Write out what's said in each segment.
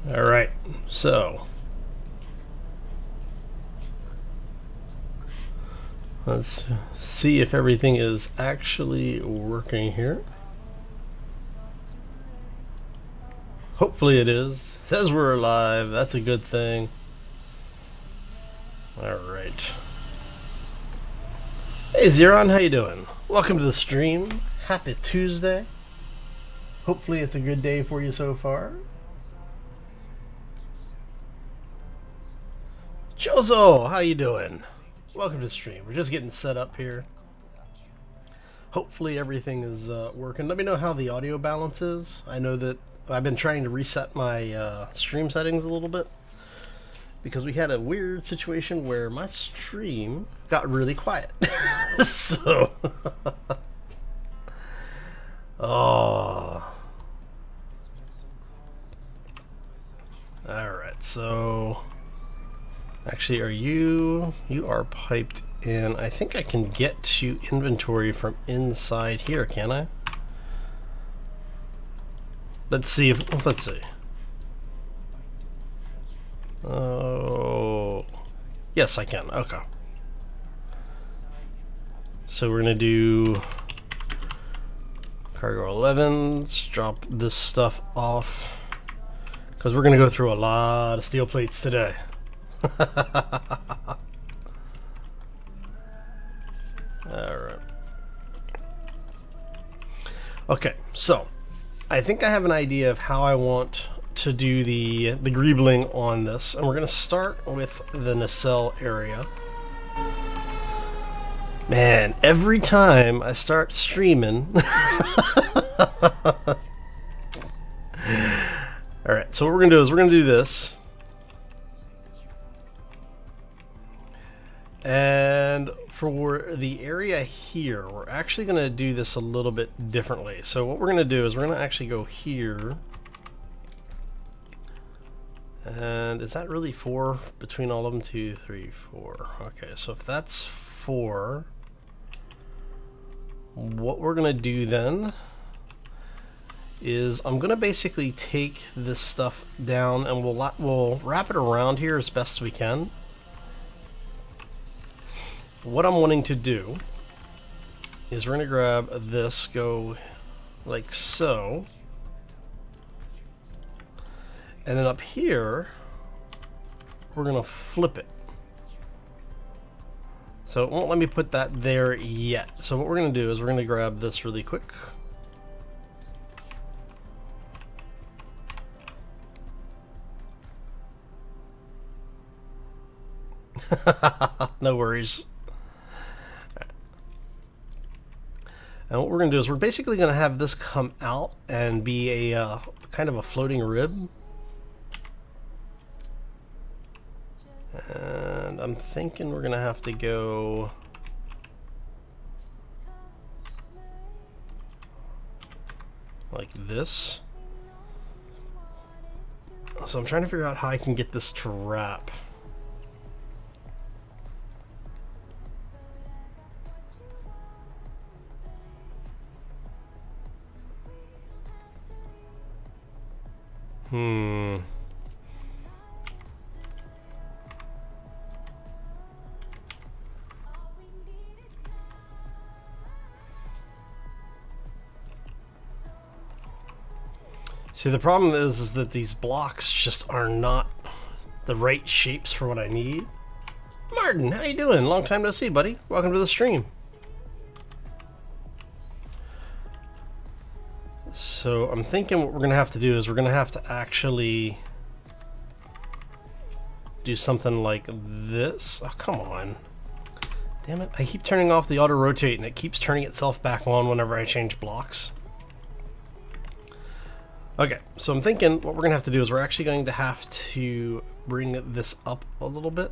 Alright, so let's see if everything is actually working here. Hopefully it is. It says we're live, that's a good thing. Alright. Hey Zeron, how you doing? Welcome to the stream. Happy Tuesday. Hopefully it's a good day for you so far. Jozo, how you doing? Welcome to the stream. We're just getting set up here. Hopefully everything is working. Let me know how the audio balance is. I know that I've been trying to reset my stream settings a little bit because we had a weird situation where my stream got really quiet. So, oh. Alright, so actually, you are piped in. I think I can get to inventory from inside here, can I? Let's see. Oh, yes, I can. Okay. So we're gonna do cargo 11. Let's drop this stuff off because we're gonna go through a lot of steel plates today. Alright. Okay, so I think I have an idea of how I want to do the Greebling on this, and we're going to start with the nacelle area. Man, every time I start streaming alright, so what we're going to do is we're going to do this. And for the area here, we're actually going to do this a little bit differently. So what we're going to do is we're going to actually go here. And is that really 4 between all of them? 2, 3, 4. Okay, so if that's 4, what we're going to do then is I'm going to basically take this stuff down and we'll wrap it around here as best we can. What I'm wanting to do is we're going to grab this, go like so, and then up here we're going to flip it. So it won't let me put that there yet. So what we're going to do is we're going to grab this really quick. No worries. And what we're going to do is we're basically going to have this come out and be a kind of a floating rib. And I'm thinking we're going to have to go like this. So I'm trying to figure out how I can get this to wrap. See, the problem is that these blocks just are not the right shapes for what I need. Martin, how you doing? Long time no see, buddy. Welcome to the stream. So I'm thinking what we're going to have to do is we're going to have to actually do something like this. Oh, come on. Damn it. I keep turning off the auto rotate and it keeps turning itself back on whenever I change blocks. Okay, so I'm thinking what we're going to have to do is we're actually going to have to bring this up a little bit.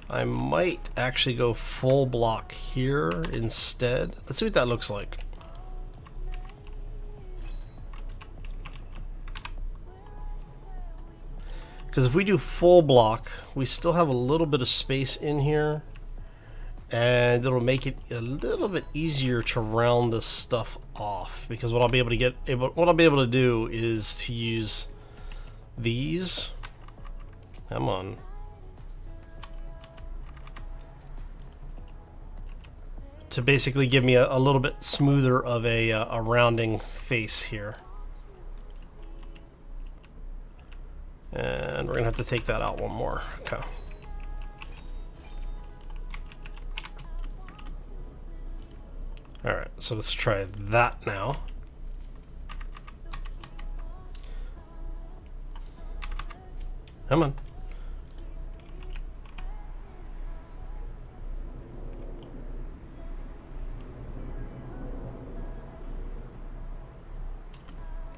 I might actually go full block here instead. Let's see what that looks like. Because if we do full block, we still have a little bit of space in here. and it'll make it a little bit easier to round this stuff off, because what I'll be able to do is to use these. Come on. To basically give me a little bit smoother of a rounding face here. And we're gonna have to take that out one more. Okay. Alright, so let's try that now. Come on.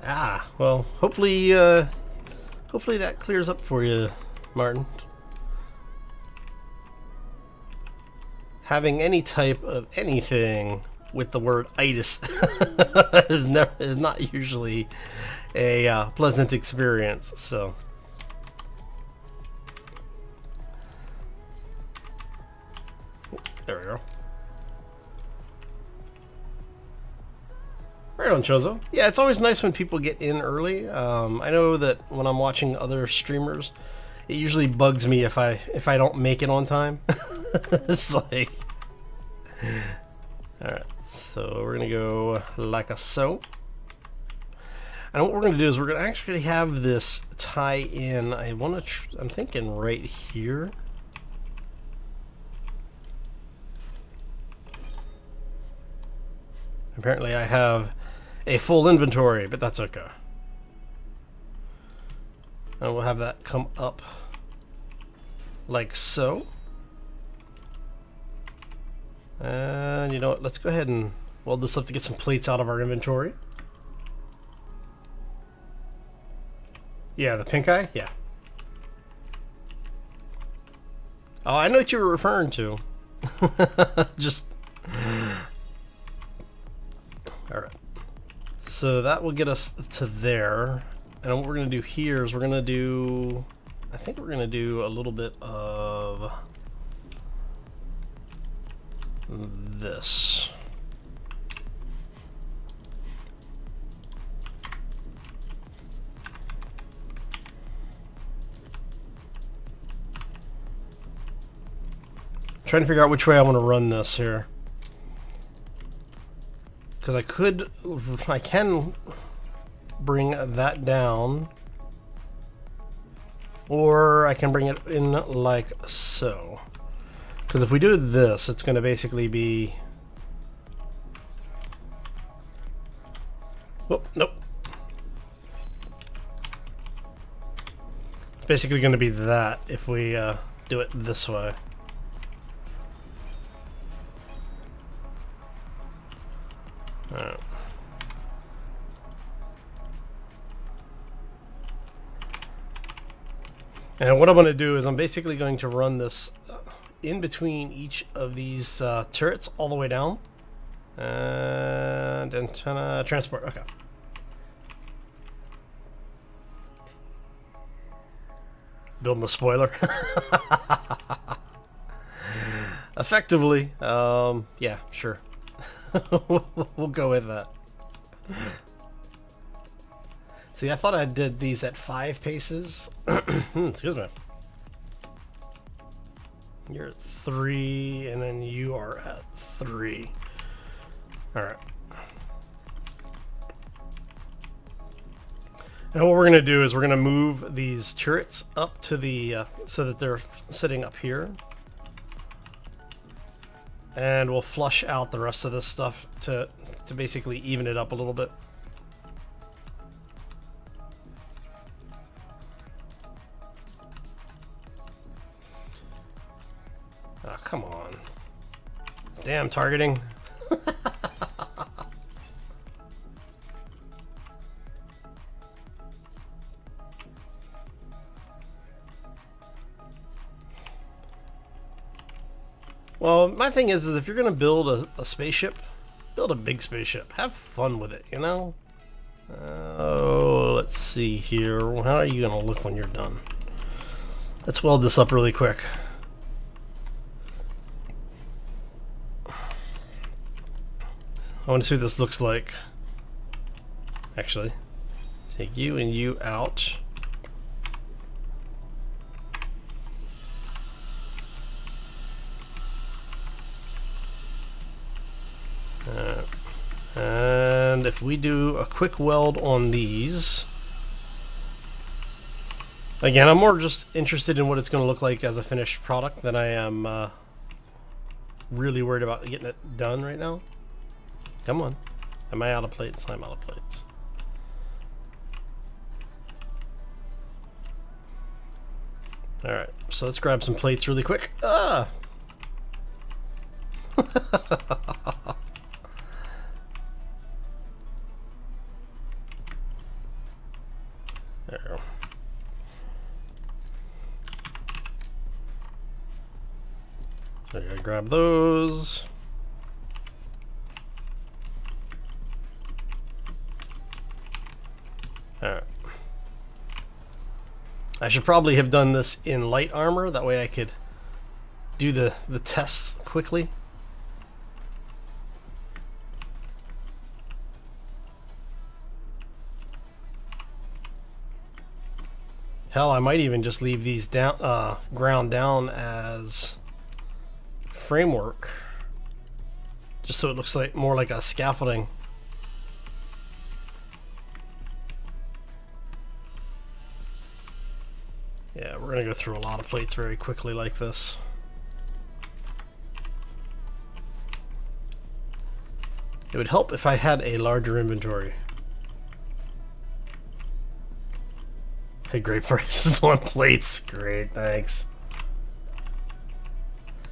Ah, well, hopefully that clears up for you, Martin. Having any type of anything with the word itis is not usually a pleasant experience. So there we go. Right on, Chozo. Yeah, it's always nice when people get in early. I know that when I'm watching other streamers, it usually bugs me if I don't make it on time. It's like, all right. So we're gonna go like a so. And what we're gonna do is we're gonna actually have this tie in. I'm thinking right here. Apparently, I have a full inventory, but that's okay. And we'll have that come up like so. And you know what, let's go ahead and weld this up to get some plates out of our inventory. Yeah, the pink eye? Yeah. Oh, I know what you were referring to. Just... Alright. So that will get us to there. And what we're going to do here is we're going to do... I think we're going to do a little bit of... this. Trying to figure out which way I want to run this here, because I can bring that down, or I can bring it in like so. Because if we do this, it's going to basically be... Oh, nope. It's basically going to be that if we do it this way. Alright. And what I'm going to do is I'm basically going to run this in between each of these turrets all the way down. And antenna transport. Okay. Building the spoiler. Effectively. Yeah, sure. We'll go with that. See, I thought I did these at 5 paces. Excuse me. You're at 3, and then you are at 3. Alright. Now what we're going to do is we're going to move these turrets up to the, so that they're sitting up here. And we'll flush out the rest of this stuff to basically even it up a little bit. Oh, come on. Damn targeting. Well, my thing is if you're going to build a spaceship, build a big spaceship. Have fun with it, you know? Oh, let's see here. How are you going to look when you're done? Let's weld this up really quick. I want to see what this looks like. Actually, take you and you out. And if we do a quick weld on these, again, I'm more just interested in what it's going to look like as a finished product than I am really worried about getting it done right now. Come on. Am I out of plates? I'm out of plates. Alright, so let's grab some plates really quick. Ah! There we go. So I gotta grab those. Alright. I should probably have done this in light armor, that way I could do the tests quickly. Hell, I might even just leave these down, ground down as framework, just so it looks like more like a scaffolding. Yeah, we're gonna go through a lot of plates very quickly like this. It would help if I had a larger inventory. Hey, great prices on plates. Great, thanks.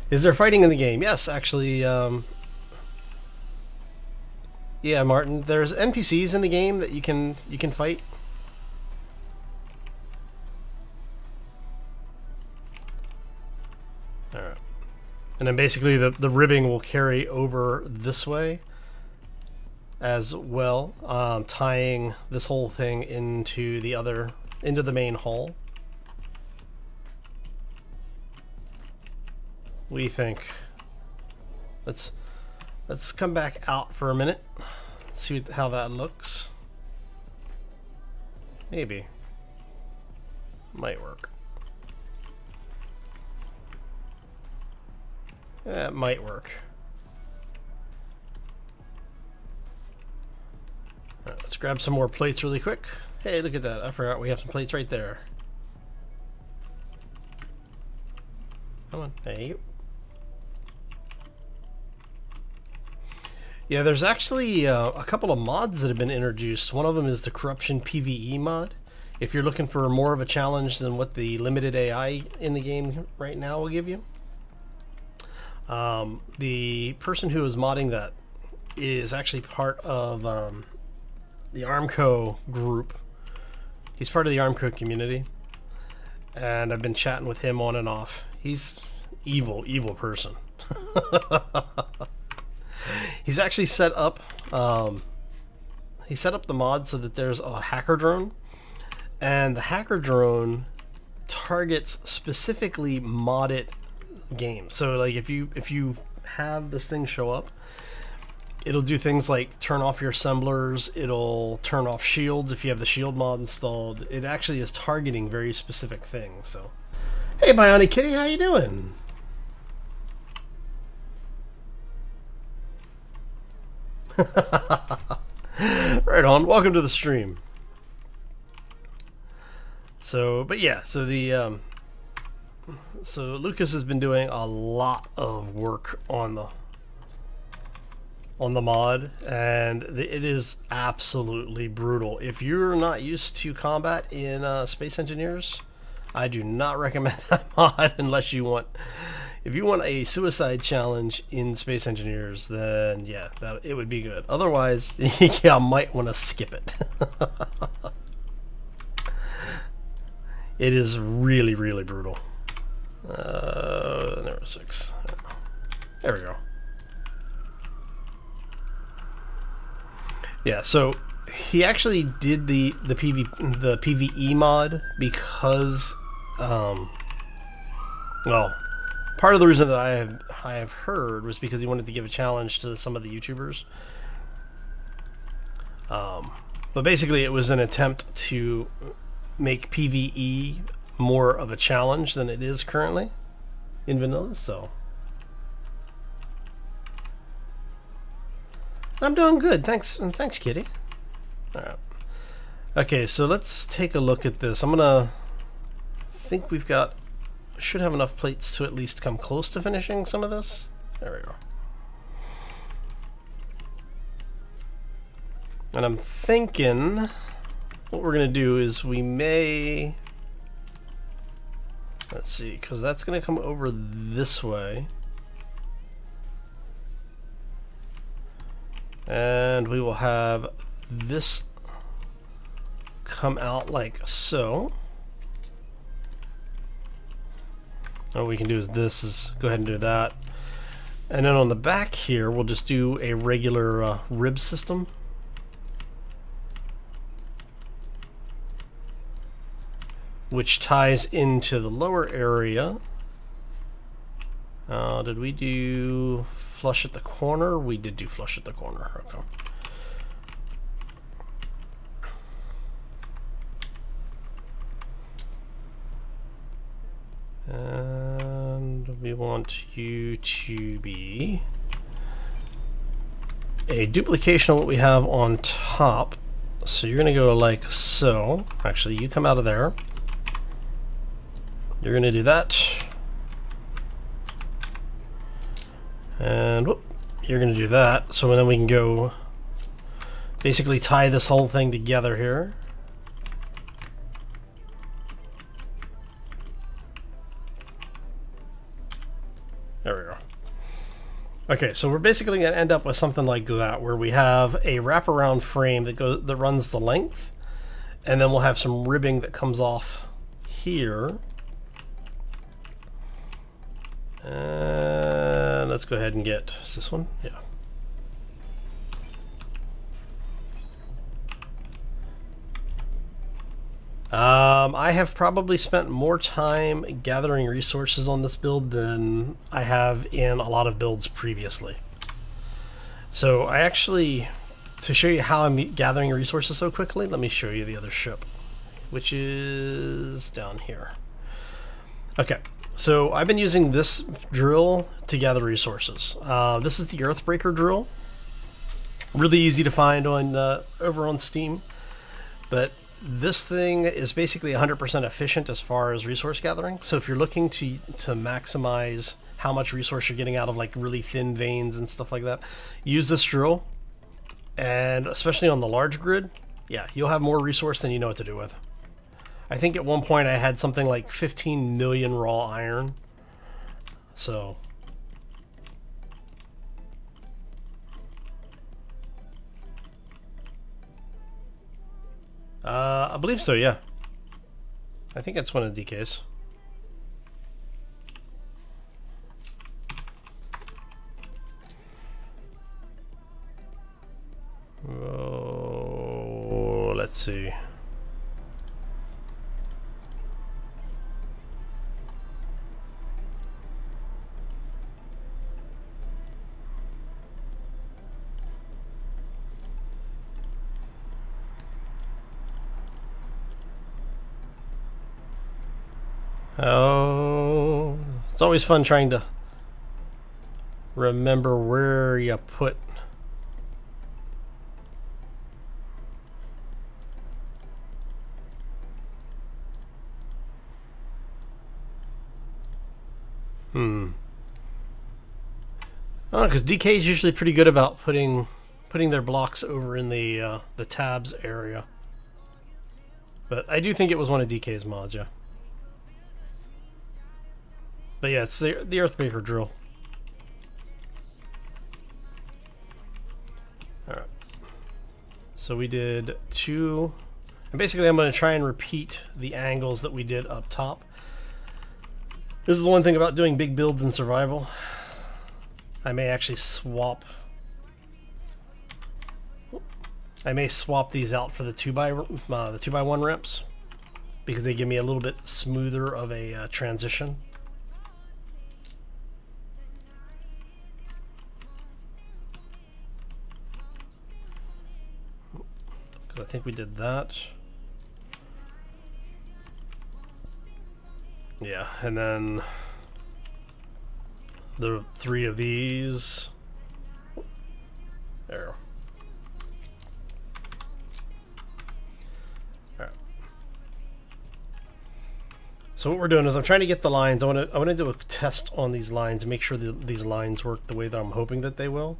Is there fighting in the game? Yes, actually. Yeah, Martin. There's NPCs in the game that you can fight. All right, and then basically the ribbing will carry over this way as well, tying this whole thing into the main hull. What do you think? Let's come back out for a minute, see how that looks. Maybe might work. Yeah, it might work. All right, let's grab some more plates really quick. Hey, look at that. I forgot we have some plates right there. Come on. Hey, you. Yeah, there's actually a couple of mods that have been introduced. One of them is the Corruption Pve mod. If you're looking for more of a challenge than what the limited AI in the game right now will give you. The person who is modding that is actually part of the Armco group. He's part of the Armco community, and I've been chatting with him on and off. He's evil person. He's actually set up he set up the mod so that there's a hacker drone, and the hacker drone targets specifically modded games. So like if you have this thing show up, it'll do things like turn off your assemblers, it'll turn off shields if you have the shield mod installed. It actually is targeting very specific things. So hey Bionic Kitty, how you doing? Right on, welcome to the stream. So but yeah, so the so Lucas has been doing a lot of work on the mod, and it is absolutely brutal. If you're not used to combat in Space Engineers, I do not recommend that mod unless you want, if you want a suicide challenge in Space Engineers, then yeah, it would be good. Otherwise, yeah, I might want to skip it. It is really, really brutal. Number 6. There we go. Yeah, so he actually did the PVE mod because, well, part of the reason that I have heard was because he wanted to give a challenge to some of the YouTubers But basically it was an attempt to make PvE more of a challenge than it is currently in vanilla, so I'm doing good. Thanks, and thanks, Kitty. All right. Okay, so let's take a look at this. I think we've got, should have enough plates to at least come close to finishing some of this. There we go. And I'm thinking what we're gonna do is we may, let's see, because that's gonna come over this way. And we will have this come out like so. What we can do is this is go ahead and do that. And then on the back here, we'll just do a regular rib system. Which ties into the lower area. Did we do flush at the corner? We did do flush at the corner. Okay. And we want you to be a duplication of what we have on top. So you're going to go like so. Actually, you come out of there. You're going to do that. And whoop, you're going to do that. So then we can go basically tie this whole thing together here. There we go. Okay, so we're basically going to end up with something like that, where we have a wraparound frame that runs the length, and then we'll have some ribbing that comes off here. And let's go ahead and get, is this one? Yeah. I have probably spent more time gathering resources on this build than I have in a lot of builds previously. So I actually, to show you how I'm gathering resources so quickly, let me show you the other ship, which is down here. Okay, so I've been using this drill to gather resources. This is the Earthbreaker drill. Really easy to find on over on Steam, but this thing is basically 100% efficient as far as resource gathering. So if you're looking to maximize how much resource you're getting out of like really thin veins and stuff like that, use this drill. And especially on the large grid, yeah, you'll have more resource than you know what to do with. I think at one point I had something like 15 million raw iron. So I believe so, yeah. I think it's one of the DKs. Oh, let's see. Oh, it's always fun trying to remember where you put. I don't know, because DK is usually pretty good about putting their blocks over in the tabs area. But I do think it was one of DK's mods, yeah. But yeah, it's the Earthbreaker drill. Alright. So we did 2. And basically I'm going to try and repeat the angles that we did up top. This is the one thing about doing big builds in survival. I may actually swap. I may swap these out for the 2x1 ramps, because they give me a little bit smoother of a transition. because I think we did that. Yeah, and then the 3 of these. There. All right. So what we're doing is I'm trying to get the lines. I want to do a test on these lines and make sure that these lines work the way that I'm hoping that they will.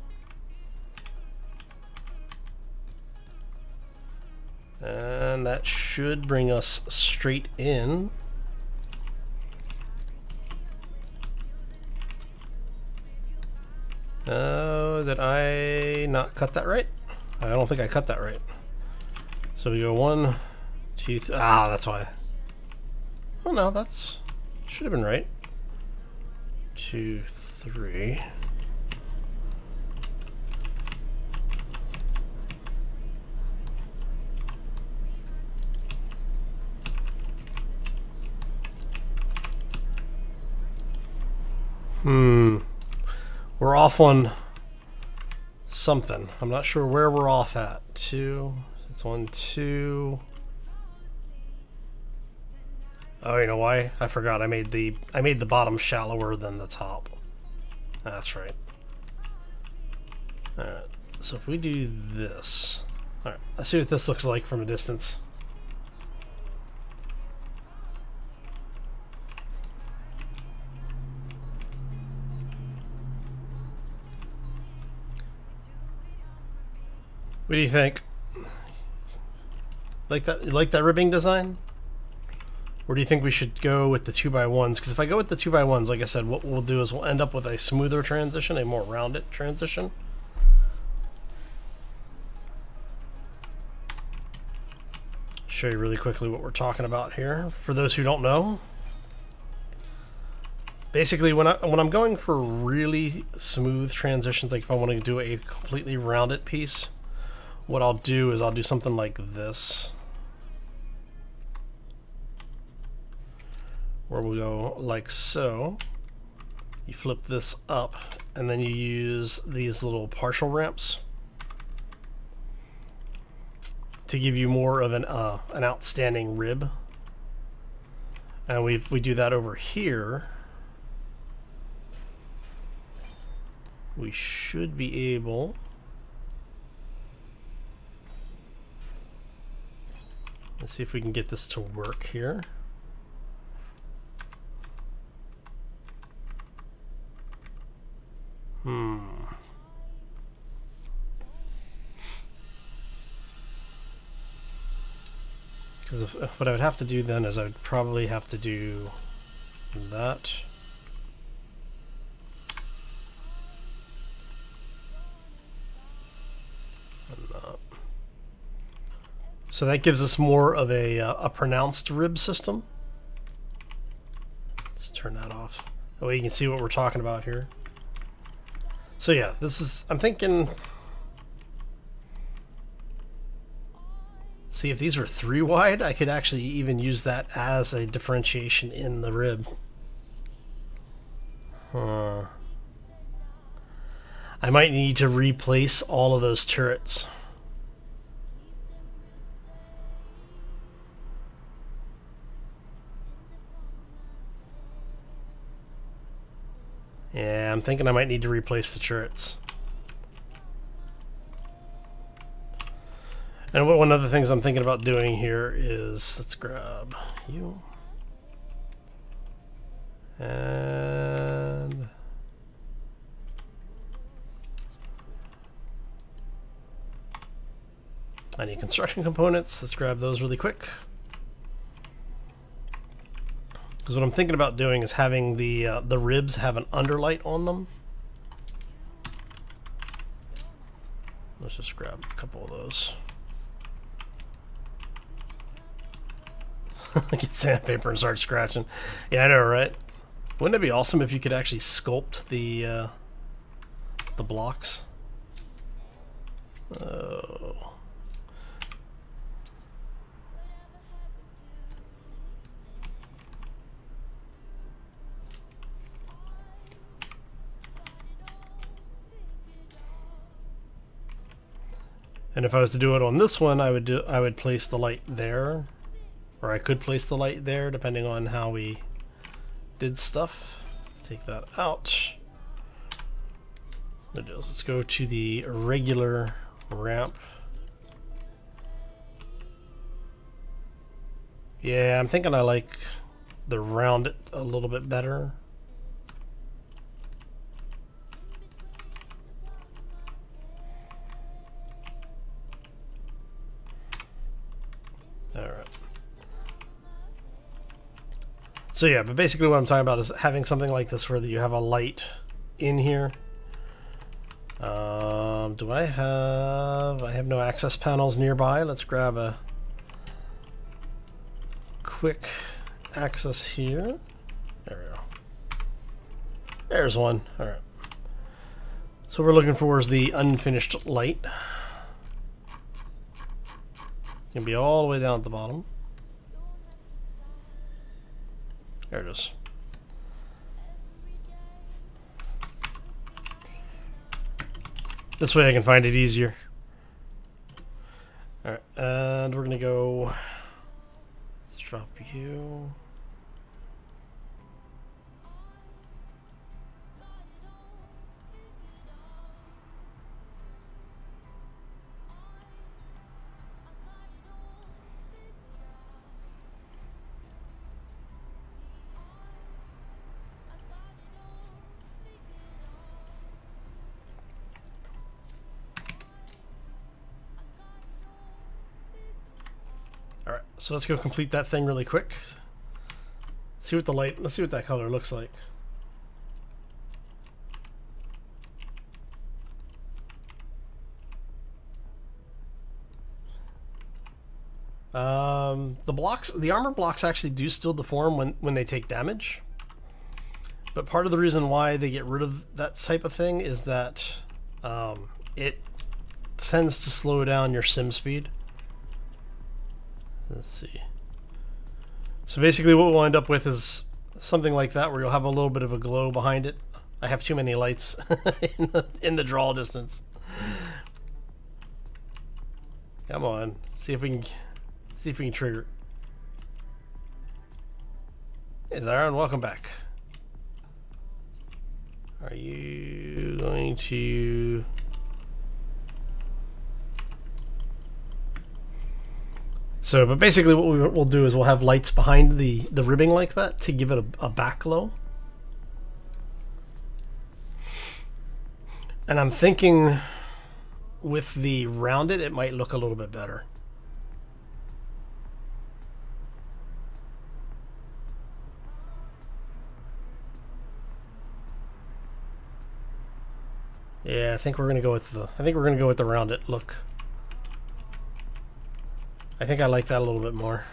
And that should bring us straight in. Oh, did I not cut that right? I don't think I cut that right. So we go 1, 2, that's why. Oh no, that's should have been right. 2, 3. We're off on something. I'm not sure where we're off at. 2. It's 1, 2. Oh, you know why? I forgot. I made the bottom shallower than the top. That's right. All right. So if we do this, all right. Let's see what this looks like from a distance. What do you think? Like that? You like that ribbing design? Or do you think we should go with the 2x1s? Because if I go with the 2x1s, like I said, what we'll do is we'll end up with a smoother transition, a more rounded transition. Show you really quickly what we're talking about here. For those who don't know, basically when I'm going for really smooth transitions, like if I want to do a completely rounded piece, what I'll do is I'll do something like this, where we'll go like so. You flip this up, and then you use these little partial ramps to give you more of an outstanding rib. And we do that over here, we should be able. Let's see if we can get this to work here. Because what I would have to do then is I would probably have to do that. And that. So that gives us more of a pronounced rib system. Let's turn that off. That way you can see what we're talking about here. So yeah, this is, I'm thinking, see if these were 3 wide, I could actually even use that as a differentiation in the rib. I might need to replace all of those turrets. Yeah, I'm thinking I might need to replace the turrets. And one of the things I'm thinking about doing here is, let's grab you. And I need construction components. Let's grab those really quick. Because what I'm thinking about doing is having the ribs have an underlight on them. Let's just grab a couple of those. Get sandpaper and start scratching. Yeah, I know, right? Wouldn't it be awesome if you could actually sculpt the blocks? Oh. And if I was to do it on this one, I would place the light there, or I could place the light there depending on how we did stuff. Let's take that out. Let's go to the regular ramp. Yeah, I'm thinking I like the round it a little bit better. All right. So yeah, but basically what I'm talking about is having something like this where you have a light in here. Do I have no access panels nearby. Let's grab a quick access here. There we go. There's one. All right. So what we're looking for is the unfinished light. It's gonna be all the way down at the bottom. There it is. This way I can find it easier. Alright, and we're gonna go. Let's drop you. Alright, so let's go complete that thing really quick. See what the light, let's see what that color looks like. The armor blocks actually do still deform when they take damage. But part of the reason why they get rid of that type of thing is that it tends to slow down your sim speed. Let's see. So basically what we'll end up with is something like that where you'll have a little bit of a glow behind it. I have too many lights in the draw distance. Come on, see if we can trigger it. Hey Zyron, welcome back. Are you going to... So, but basically what we'll do is we'll have lights behind the ribbing like that to give it a back glow. And I'm thinking with the rounded, it might look a little bit better. Yeah, I think we're gonna go with the rounded look. I think I like that a little bit more.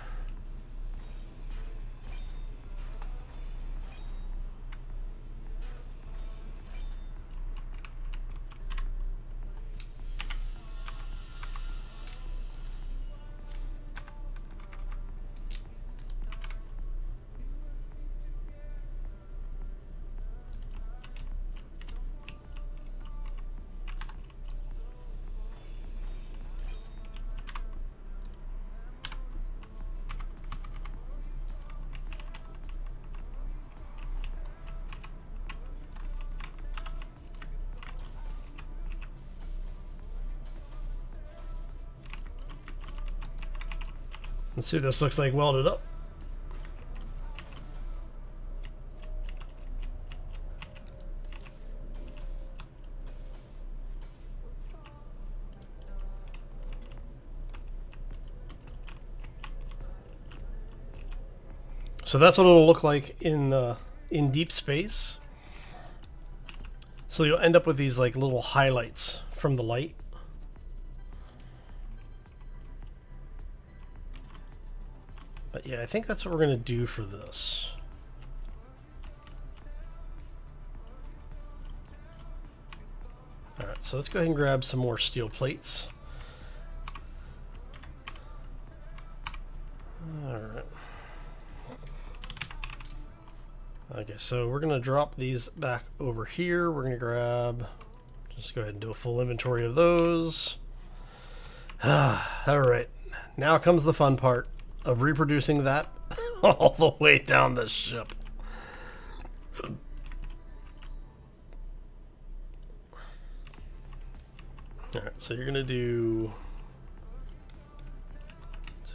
Let's see what this looks like welded up. So that's what it'll look like in deep space. So you'll end up with these like little highlights from the light. But yeah, I think that's what we're going to do for this. Alright, so let's go ahead and grab some more steel plates. Alright. Okay, so we're going to drop these back over here. We're going to grab, just go ahead and do a full inventory of those. Alright, now comes the fun part of reproducing that all the way down the ship. Alright, so you're gonna do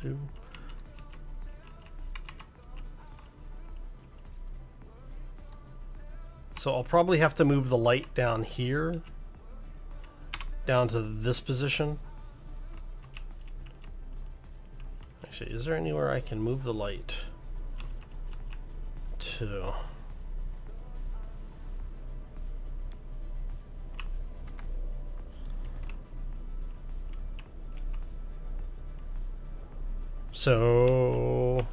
2. So I'll probably have to move the light down here, down to this position. Actually, is there anywhere I can move the light to? So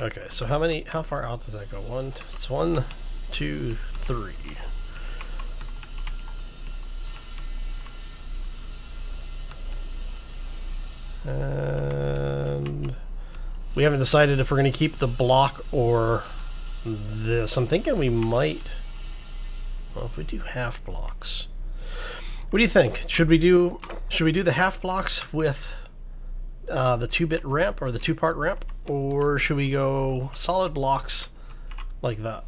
okay, so how far out does that go? It's 1, 2, 3. And we haven't decided if we're going to keep the block or this. I'm thinking we might. Well, if we do half blocks, what do you think? Should we do the half blocks with the 2-bit ramp or the 2-part ramp, or should we go solid blocks like that?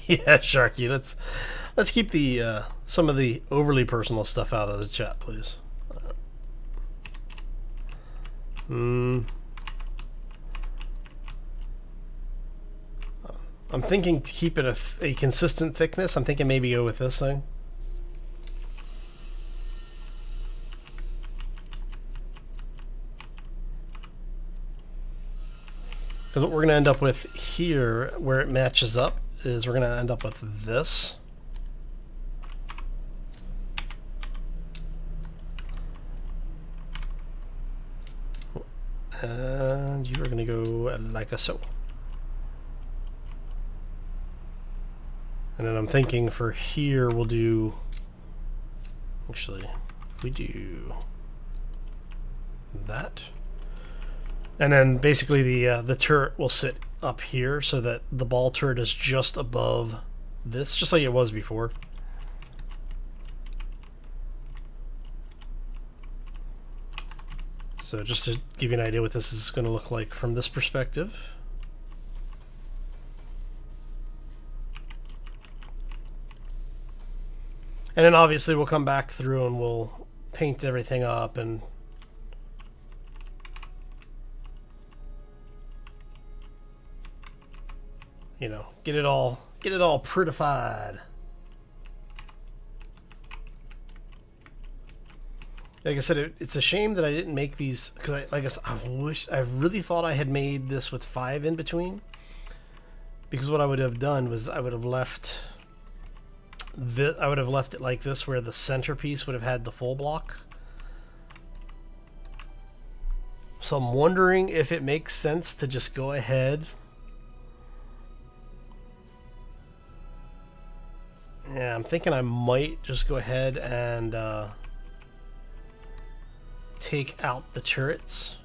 Yeah, Sharky, let's keep the some of the overly personal stuff out of the chat, please. I'm thinking to keep it a consistent thickness. I'm thinking maybe go with this thing. Because what we're going to end up with here, where it matches up, is we're going to end up with this. And you're going to go like a so. And then I'm thinking for here we'll do, actually, we do that. And then basically the turret will sit up here so that the ball turret is just above this, just like it was before. So just to give you an idea what this is going to look like from this perspective. And then obviously we'll come back through and we'll paint everything up and you know, get it all prettified. Like I said, it's a shame that I didn't make these, because I really thought I had made this with 5 in between. Because what I would have done was I would have left it like this, where the centerpiece would have had the full block. So I'm wondering if it makes sense to just go ahead. Yeah, I'm thinking I might just go ahead and take out the turrets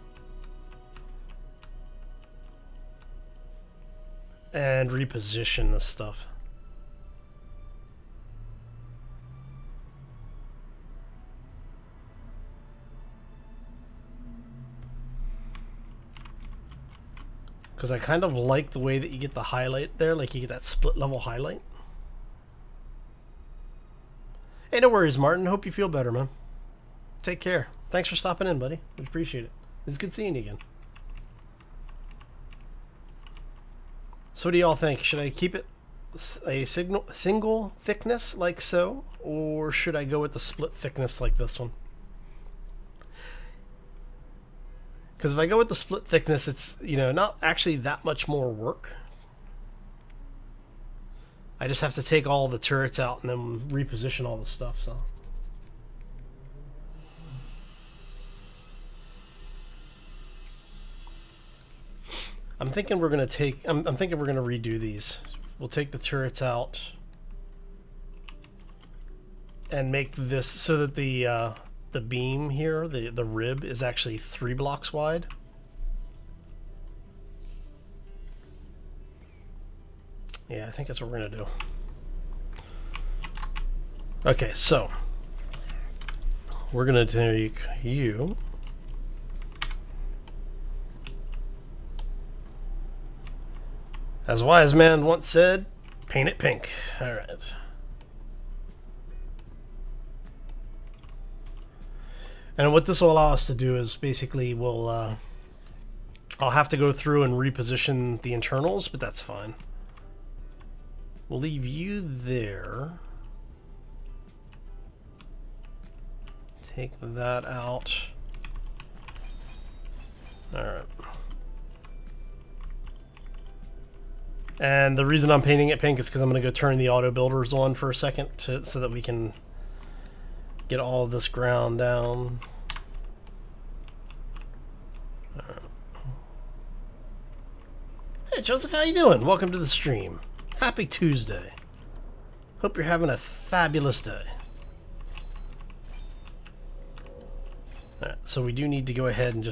and reposition this stuff. Because I kind of like the way that you get the highlight there, like you get that split level highlight. Hey, no worries, Martin. Hope you feel better, man. Take care. Thanks for stopping in, buddy. We appreciate it. It's good seeing you again. So what do y'all think? Should I keep it a single thickness like so, or should I go with the split thickness like this one? Because if I go with the split thickness, it's, you know, not actually that much more work. I just have to take all the turrets out and then reposition all the stuff, so. I'm thinking we're gonna I'm thinking we're gonna redo these. We'll take the turrets out. and make this so that the beam here, the rib, is actually 3 blocks wide. Yeah, I think that's what we're gonna do. Okay, so we're gonna take you. As a wise man once said, paint it pink. All right. And what this will allow us to do is basically I'll have to go through and reposition the internals, but that's fine. We'll leave you there. Take that out. All right. And the reason I'm painting it pink is because I'm going to go turn the auto builders on for a second so that we can get all of this ground down. All right. Hey Joseph, how you doing? Welcome to the stream. Happy Tuesday. Hope you're having a fabulous day. All right, so we do need to go ahead and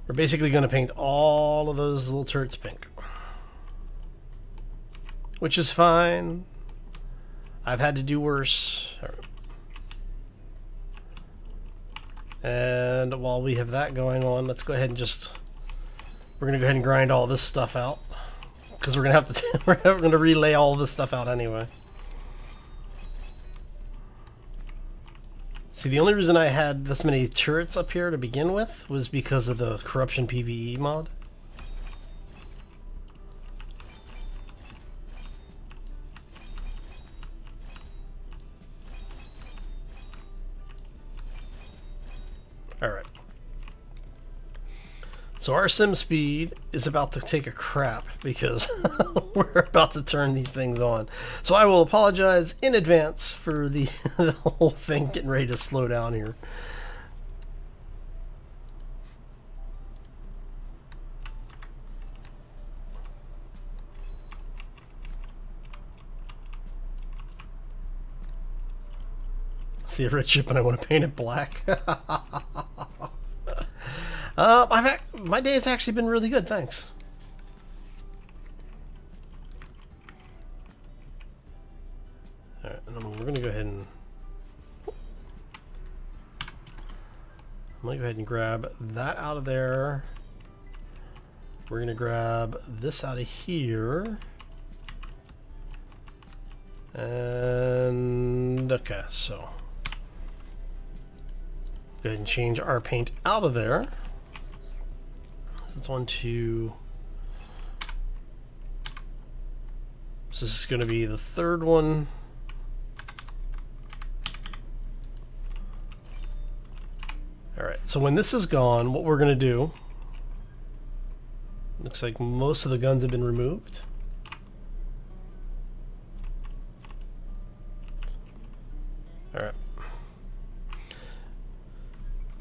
we're basically going to paint all of those little turrets pink. Which is fine. I've had to do worse. All right. And while we have that going on, let's go ahead and we're going to go ahead and grind all this stuff out. Because we're going to have to, we're going to relay all this stuff out anyway. See, the only reason I had this many turrets up here to begin with was because of the corruption Pve mod. Alright. So our sim speed is about to take a crap because we're about to turn these things on. So I will apologize in advance for the whole thing getting ready to slow down here. See a red chip and I want to paint it black. My day has actually been really good, thanks. Alright, we're going to go ahead and... I'm going to go ahead and grab that out of there. We're going to grab this out of here. And... okay, so... go ahead and change our paint out of there. So it's on to... so this is going to be the third one. Alright, so when this is gone, what we're going to do... looks like most of the guns have been removed. Alright.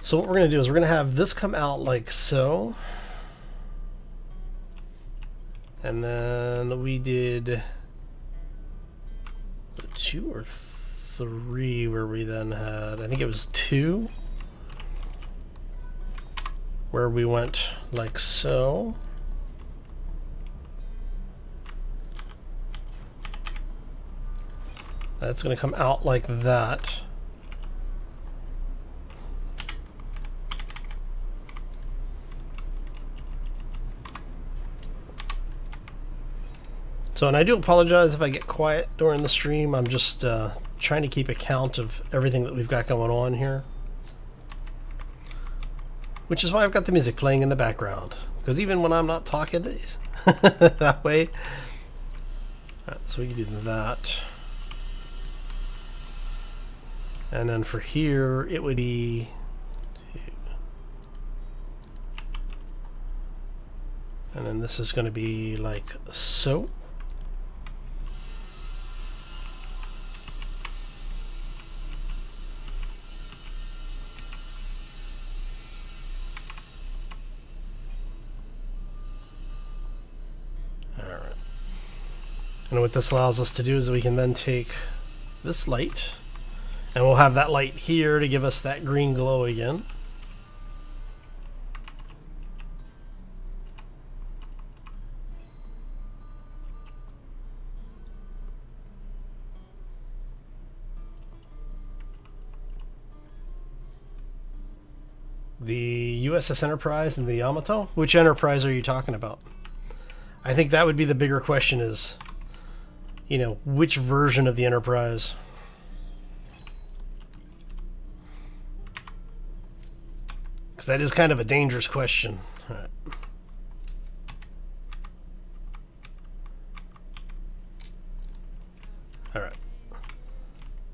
So what we're going to do is we're going to have this come out like so. And then we did 2 or 3 where we then had, I think it was 2, where we went like so. That's going to come out like that. So, and I do apologize if I get quiet during the stream. I'm just trying to keep account of everything that we've got going on here. Which is why I've got the music playing in the background. Because even when I'm not talking that way. Alright, so we can do that. And then for here, it would be... and then this is going to be like so. And what this allows us to do is we can then take this light And we'll have that light here to give us that green glow again. The USS Enterprise and the Yamato? Which Enterprise are you talking about? I think that would be the bigger question is, you know, which version of the Enterprise? Because that is kind of a dangerous question. All right. All right.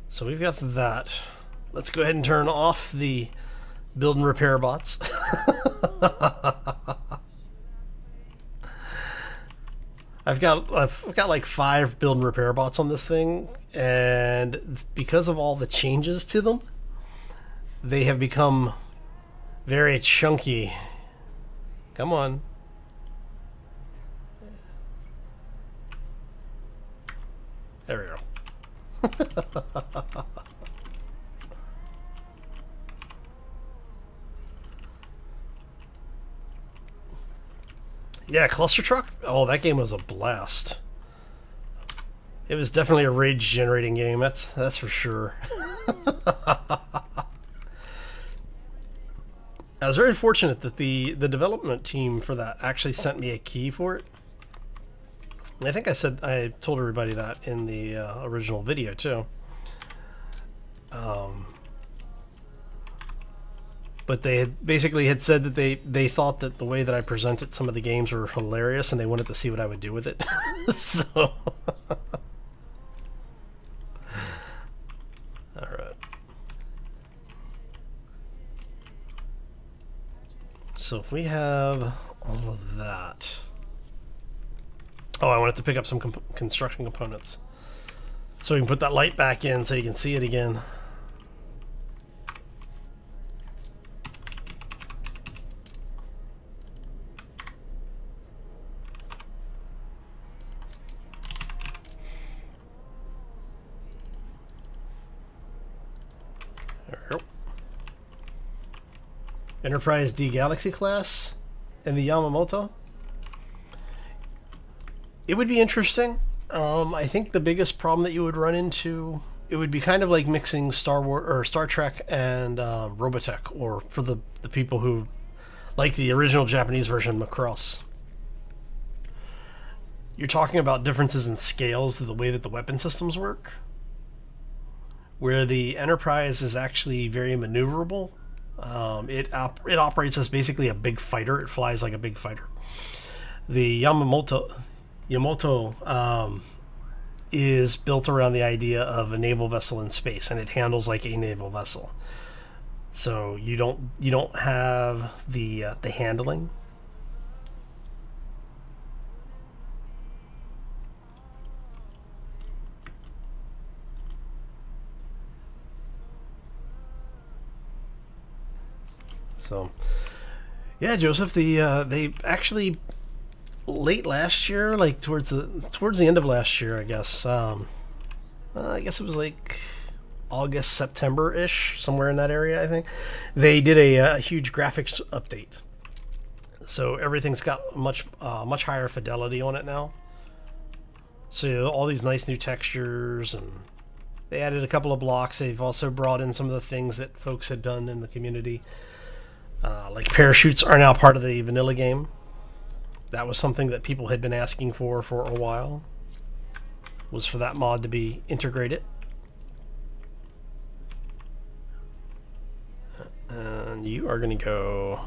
So we've got that. Let's go ahead and turn off the build and repair bots. I've got like 5 build and repair bots on this thing, and because of all the changes to them, they have become very chunky. Come on. There we go. Yeah, Cluster Truck? Oh, that game was a blast. It was definitely a rage-generating game, that's for sure. I was very fortunate that the development team for that actually sent me a key for it. I think I told everybody that in the original video too. But they had basically had said that they thought that the way that I presented some of the games were hilarious, and they wanted to see what I would do with it. So, all right. So if we have all of that, oh, I wanted to pick up some construction components, so we can put that light back in, so you can see it again. Enterprise D Galaxy class and the Yamamoto. It would be interesting. I think the biggest problem that you would run into, it would be kind of like mixing Star Wars or Star Trek and Robotech, or for the people who like the original Japanese version, Macross. You're talking about differences in scales of the way that the weapon systems work, where the Enterprise is actually very maneuverable. It operates as basically a big fighter. It flies like a big fighter. The Yamato is built around the idea of a naval vessel in space, and it handles like a naval vessel. So you don't have the handling. So, yeah, Joseph, they actually late last year, like towards the end of last year, I guess. I guess it was like August, September-ish, somewhere in that area. I think they did a huge graphics update, so everything's got much higher fidelity on it now. So all these nice new textures, and they added a couple of blocks. They've also brought in some of the things that folks had done in the community. Like parachutes are now part of the vanilla game. That was something that people had been asking for a while, was for that mod to be integrated. And you are going to go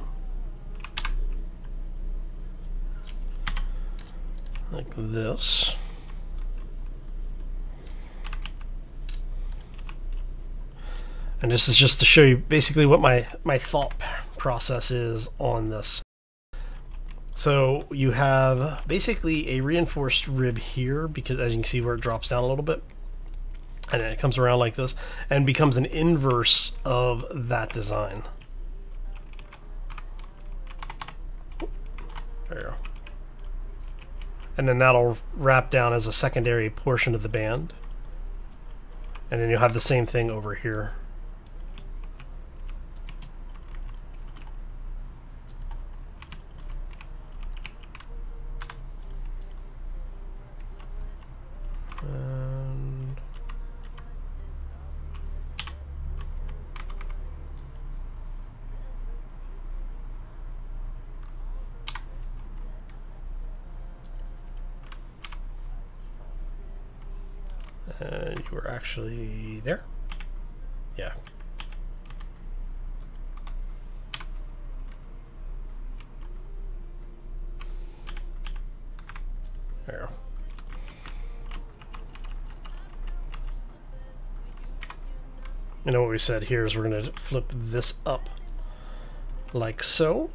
like this. And this is just to show you basically what my thought process is on this. So you have basically a reinforced rib here, because as you can see where it drops down a little bit, and then it comes around like this and becomes an inverse of that design. There you go. And then that'll wrap down as a secondary portion of the band. And then you'll have the same thing over here. And you were actually there? Yeah. There. You know what we said here is we're going to flip this up like so.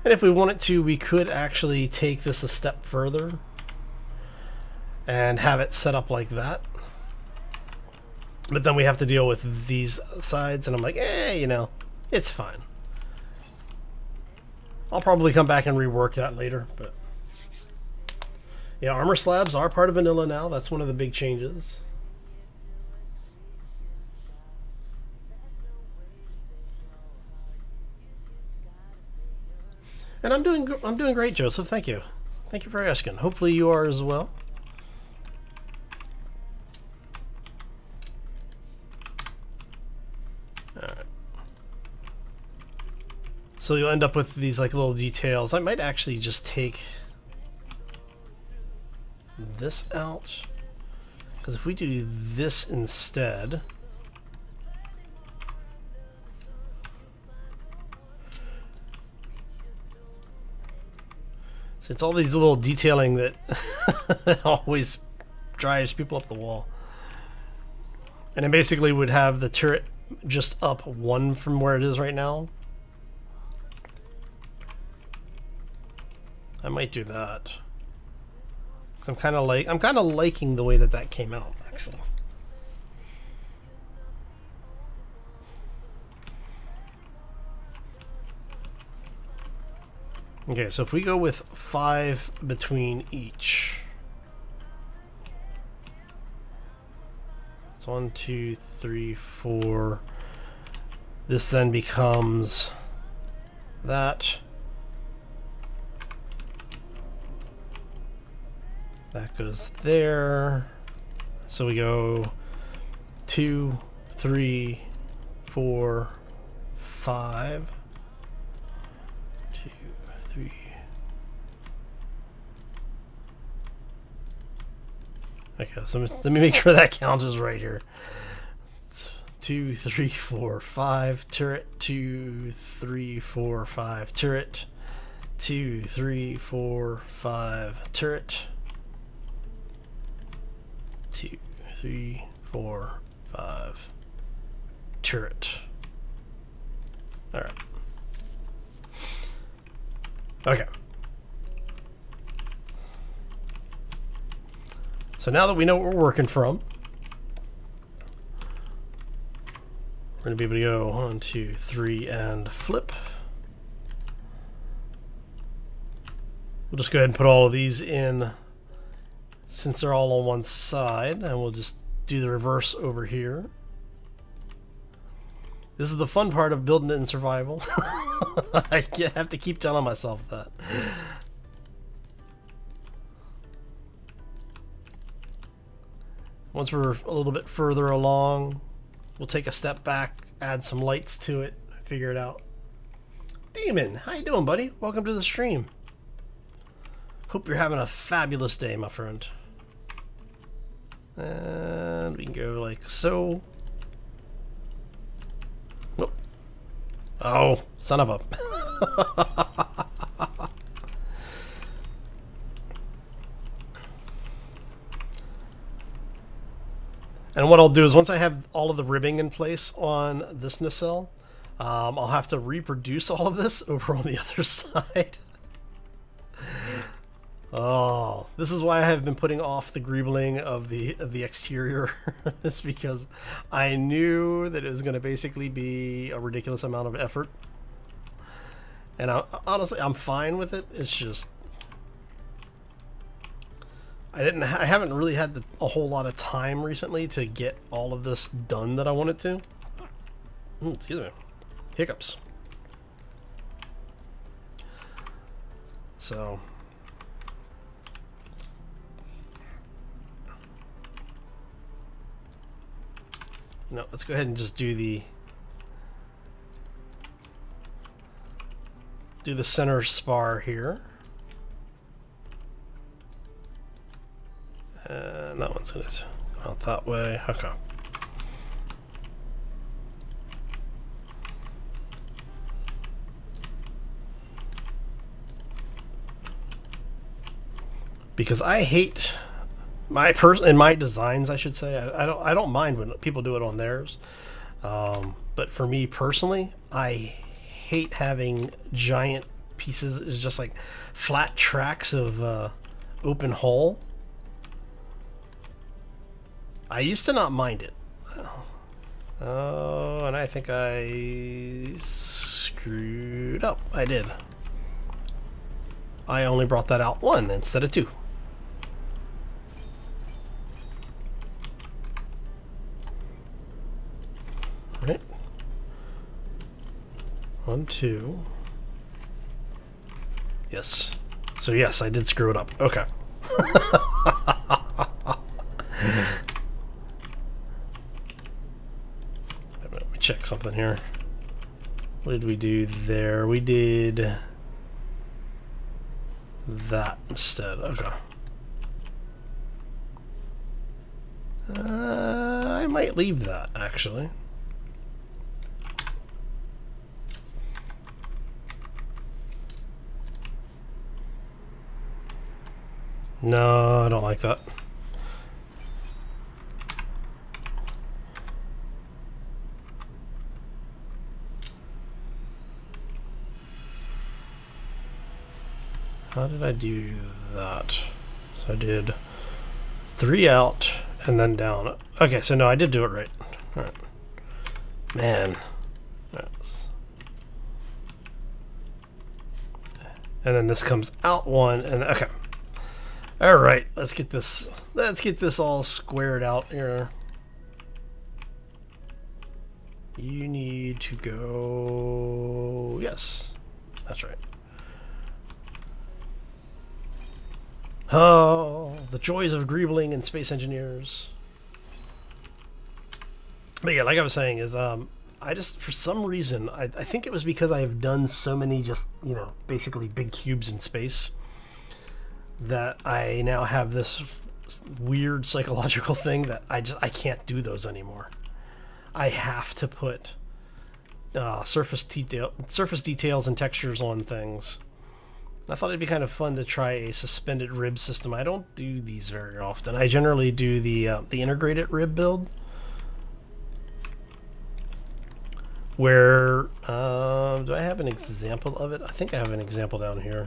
And if we wanted to, we could actually take this a step further and have it set up like that. But then we have to deal with these sides, and I'm like, you know, it's fine. I'll probably come back and rework that later, but yeah, armor slabs are part of vanilla now. That's one of the big changes. And I'm doing great, Joseph. Thank you. Thank you for asking. Hopefully you are as well. All right. So you'll end up with these like little details. I might actually just take this out, because if we do this instead, so it's all these little detailing that always drives people up the wall. And it basically would have the turret just up one from where it is right now. I might do that. I'm kind of liking the way that that came out, actually. Okay, so if we go with 5 between each, it's 1, 2, 3, 4. This then becomes that. That goes there. So we go 2, 3, 4, 5. 2, 3. Okay, so let me make sure that count is right here. It's 2, 3, 4, 5 turret. 2, 3, 4, 5 turret. 2, 3, 4, 5 turret. 2, 3, 4, 5 turret. All right. Okay. So now that we know what we're working from, we're going to be able to go 1, 2, 3 and flip. We'll just go ahead and put all of these in, since they're all on one side, and we'll just do the reverse over here. This is the fun part of building it in survival. I have to keep telling myself that. Once we're a little bit further along, we'll take a step back, add some lights to it, figure it out. Demon, how you doing, buddy? Welcome to the stream. Hope you're having a fabulous day, my friend. And we can go like so. Nope. Oh, son of a... And what I'll do is, once I have all of the ribbing in place on this nacelle, I'll have to reproduce all of this over on the other side. Oh, this is why I have been putting off the greebling of the exterior. It's because I knew that it was going to basically be a ridiculous amount of effort. And honestly, I'm fine with it. It's just, I haven't really had a whole lot of time recently to get all of this done that I wanted to. Excuse me. Hiccups. So no, let's go ahead and just do the center spar here. And that one's gonna go out that way. Okay. Because I hate in my designs, I should say. I don't mind when people do it on theirs, but for me personally, I hate having giant pieces. It's just like flat tracks of open hole. I used to not mind it. Oh, and I think I screwed up. I did. I only brought that out 1 instead of 2. Right. 1, 2. Yes. So yes, I did screw it up. Okay. Let me check something here. What did we do there? We did that instead. Okay. I might leave that actually. No, I don't like that. How did I do that? So I did 3 out and then down. Okay, so no, I did do it right. All right. Man. Yes. And then this comes out 1 and okay. All right, let's get this all squared out here. You need to go, yes, that's right. Oh, the joys of Greebling and space engineers. But yeah, like I was saying, is I just, for some reason, I think it was because I've done so many just, you know, basically big cubes in space, that I now have this weird psychological thing that I can't do those anymore. I have to put surface details and textures on things. I thought it'd be kind of fun to try a suspended rib system. I don't do these very often. I generally do the integrated rib build, where do I have an example of it? I think I have an example down here.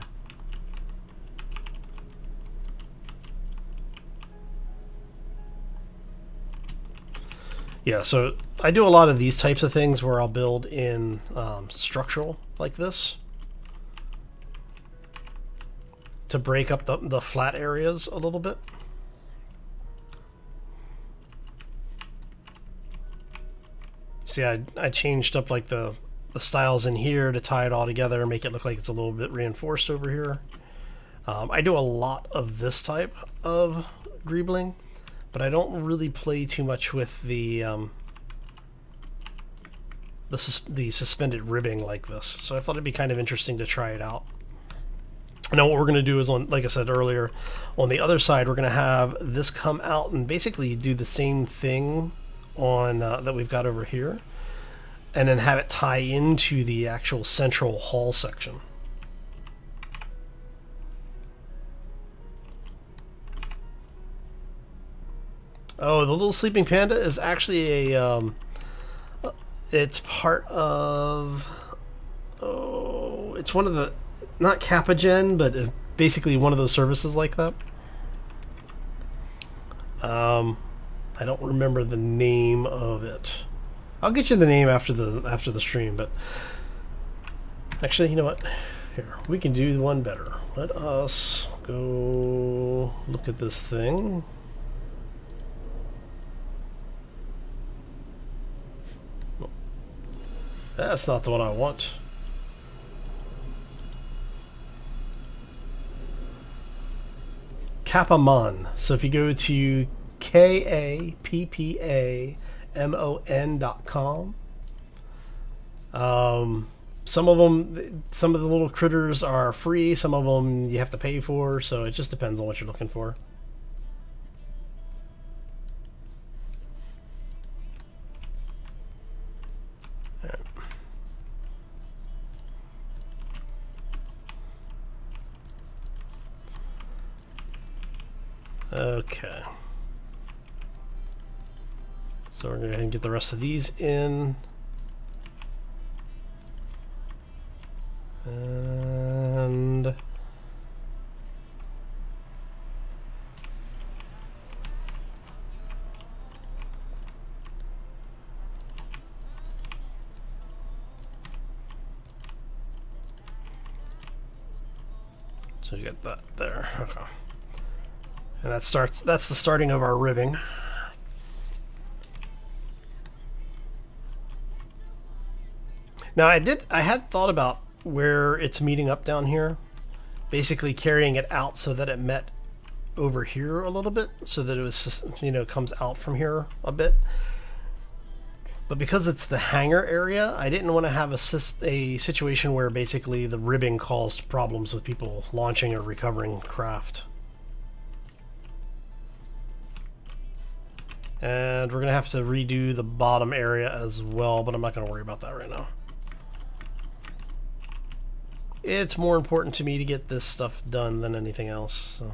Yeah, so I do a lot of these types of things where I'll build in structural like this to break up the flat areas a little bit. See, I changed up like the styles in here to tie it all together and make it look like it's a little bit reinforced over here. I do a lot of this type of greebling, but I don't really play too much with the suspended ribbing like this. So I thought it'd be kind of interesting to try it out. Now what we're going to do is, like I said earlier, on the other side we're going to have this come out and basically do the same thing on that we've got over here, and then have it tie into the actual central hull section. Oh, the little sleeping panda is actually a it's part of, oh, it's one of the, not Capagen, but basically one of those services like that. I don't remember the name of it. I'll get you the name after the stream, but actually, you know what? Here, Here, we can do one better. Let us go look at this thing. That's not the one I want. Pve Mod. So if you go to kappamon.com, some of the little critters are free, some of them you have to pay for, so it just depends on what you're looking for. Okay. So we're going to go ahead and get the rest of these in. And so you get that there. Okay. And that's the starting of our ribbing. Now I had thought about where it's meeting up down here, basically carrying it out so that it met over here a little bit, so that it was just, you know, comes out from here a bit. But because it's the hangar area, I didn't want to have a situation where basically the ribbing caused problems with people launching or recovering craft. And we're going to have to redo the bottom area as well, but I'm not going to worry about that right now. It's more important to me to get this stuff done than anything else. So.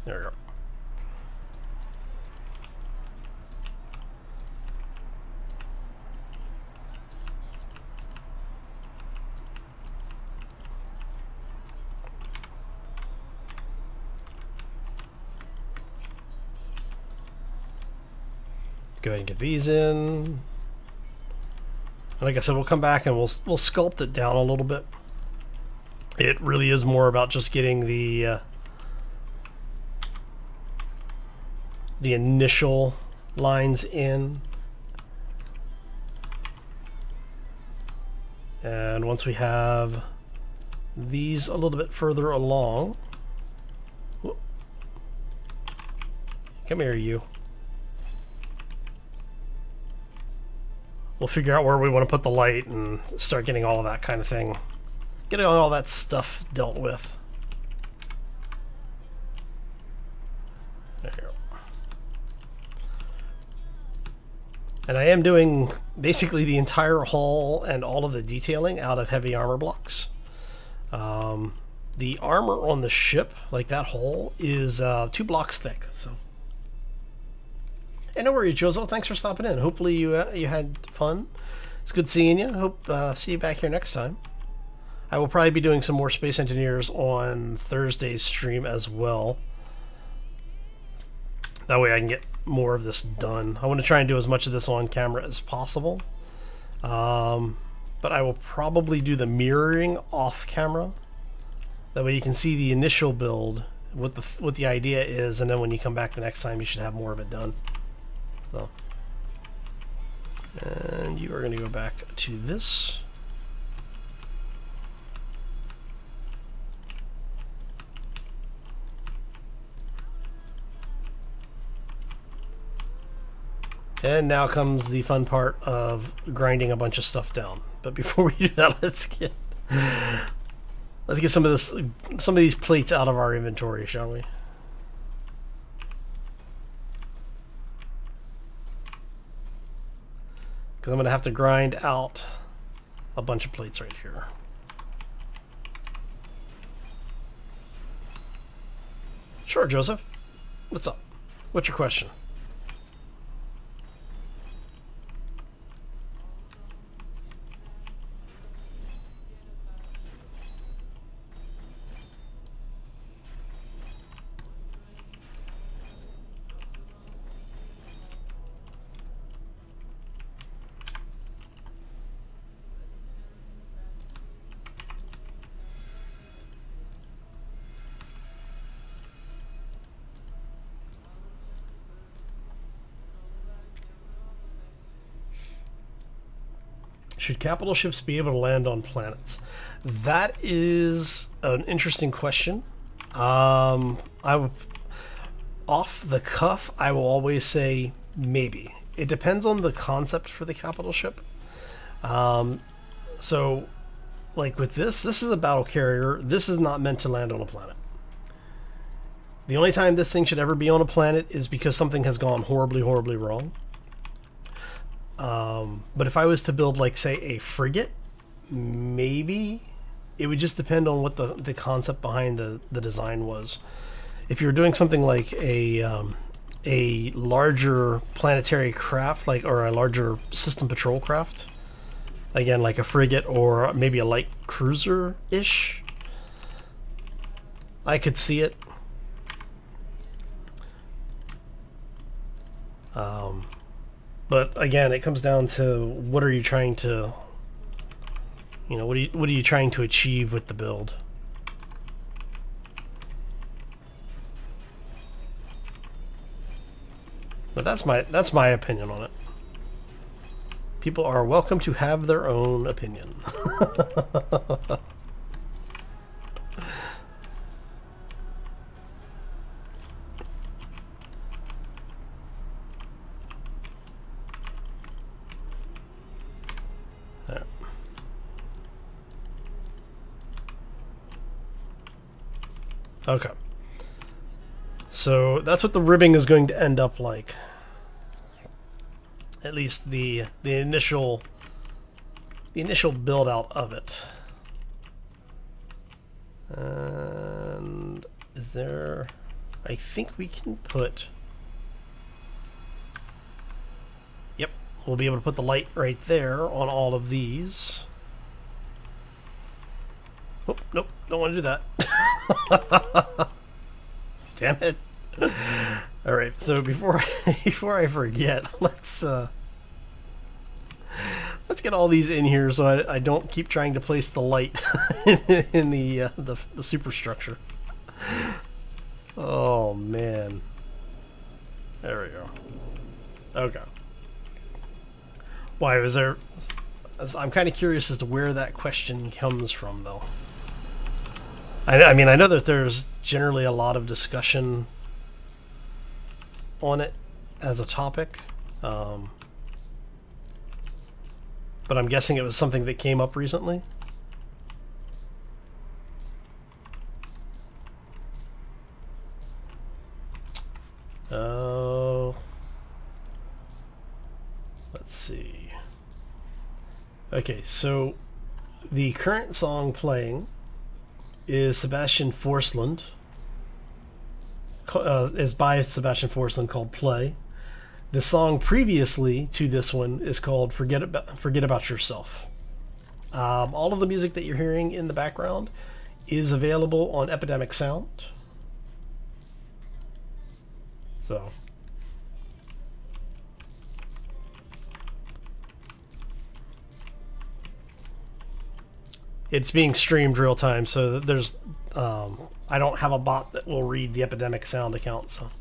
There we go. Go ahead and get these in. And like I said, we'll come back and we'll sculpt it down a little bit. It really is more about just getting the initial lines in. And once we have these a little bit further along, whoop, come here, you. We'll figure out where we want to put the light and start getting all of that kind of thing. Getting all that stuff dealt with. There you go. And I am doing basically the entire hull and all of the detailing out of heavy armor blocks. The armor on the ship, like that hull, is 2 blocks thick. So. And no worries, Jozo. Thanks for stopping in. Hopefully you had fun. It's good seeing you. Hope see you back here next time. I will probably be doing some more Space Engineers on Thursday's stream as well. That way I can get more of this done. I want to try and do as much of this on camera as possible. But I will probably do the mirroring off camera. That way you can see the initial build, what the idea is, and then when you come back the next time you should have more of it done. So, and you are going to go back to this. And now comes the fun part of grinding a bunch of stuff down. But before we do that, let's get some of these plates out of our inventory, shall we? Because I'm going to have to grind out a bunch of plates right here. Sure, Joseph. What's up? What's your question? Should capital ships be able to land on planets? That is an interesting question. Off the cuff, I will always say maybe. It depends on the concept for the capital ship. So, like with this is a battle carrier. This is not meant to land on a planet. The only time this thing should ever be on a planet is because something has gone horribly, horribly wrong. But if I was to build, like, say, a frigate, maybe. It would just depend on what the concept behind the design was. If you're doing something like a larger planetary craft, or a larger system patrol craft, again, like a frigate or maybe a light cruiser-ish, I could see it. But again, it comes down to what are you trying to, what are you trying to achieve with the build? But that's my opinion on it. People are welcome to have their own opinion. There. Okay. So that's what the ribbing is going to end up like. At least the initial build out of it. And is there? I think we can put. Yep, we'll be able to put the light right there on all of these. Oh, nope, don't want to do that. Damn it. All right, so before I forget, let's get all these in here so I don't keep trying to place the light in the superstructure. Oh man. There we go. Okay. Why was there? I'm kind of curious as to where that question comes from, though. I mean, I know that there's generally a lot of discussion on it as a topic, but I'm guessing it was something that came up recently. Oh, let's see. Okay, so the current song playing is Sebastian Forsland. Is by Sebastian Forsland, called Play. The song previously to this one is called Forget About Yourself. All of the music that you're hearing in the background is available on Epidemic Sound. So it's being streamed real time, so there's I don't have a bot that will read the Epidemic Sound account, so.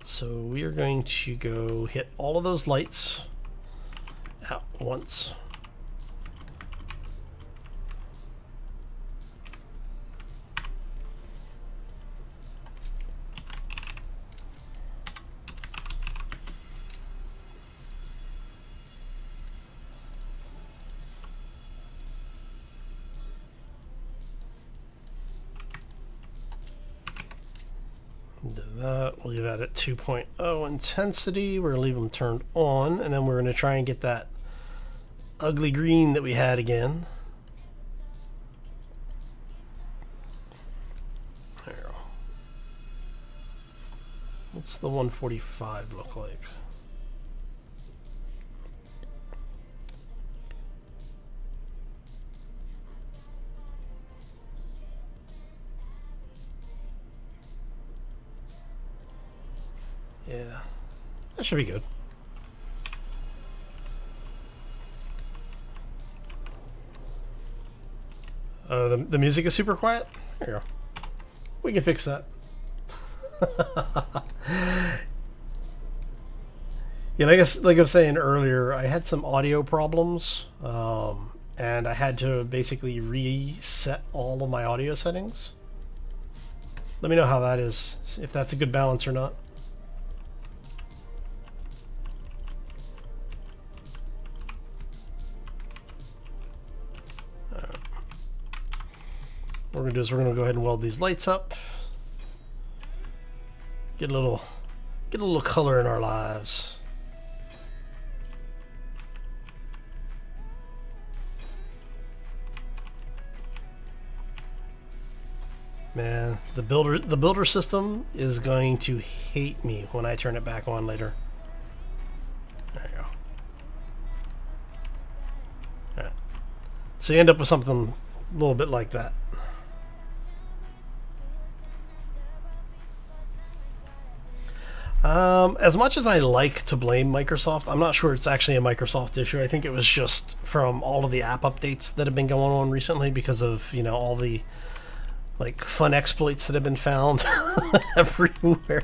So we are going to go hit all of those lights at once. Do that. We'll leave that at 2.0 intensity. We're going to leave them turned on, and then we're going to try and get that ugly green that we had again. There. What's the 145 look like? Yeah, that should be good. The music is super quiet? There you go. We can fix that. Yeah, I guess like I was saying earlier, I had some audio problems, and I had to basically reset all of my audio settings. Let me know how that is, if that's a good balance or not. What we're gonna do is we're gonna go ahead and weld these lights up. Get a little color in our lives. Man, the builder system is going to hate me when I turn it back on later. There you go. All right. So you end up with something a little bit like that. As much as I like to blame Microsoft, I'm not sure it's actually a Microsoft issue. I think it was just from all of the app updates that have been going on recently because of, you know, all the like fun exploits that have been found everywhere.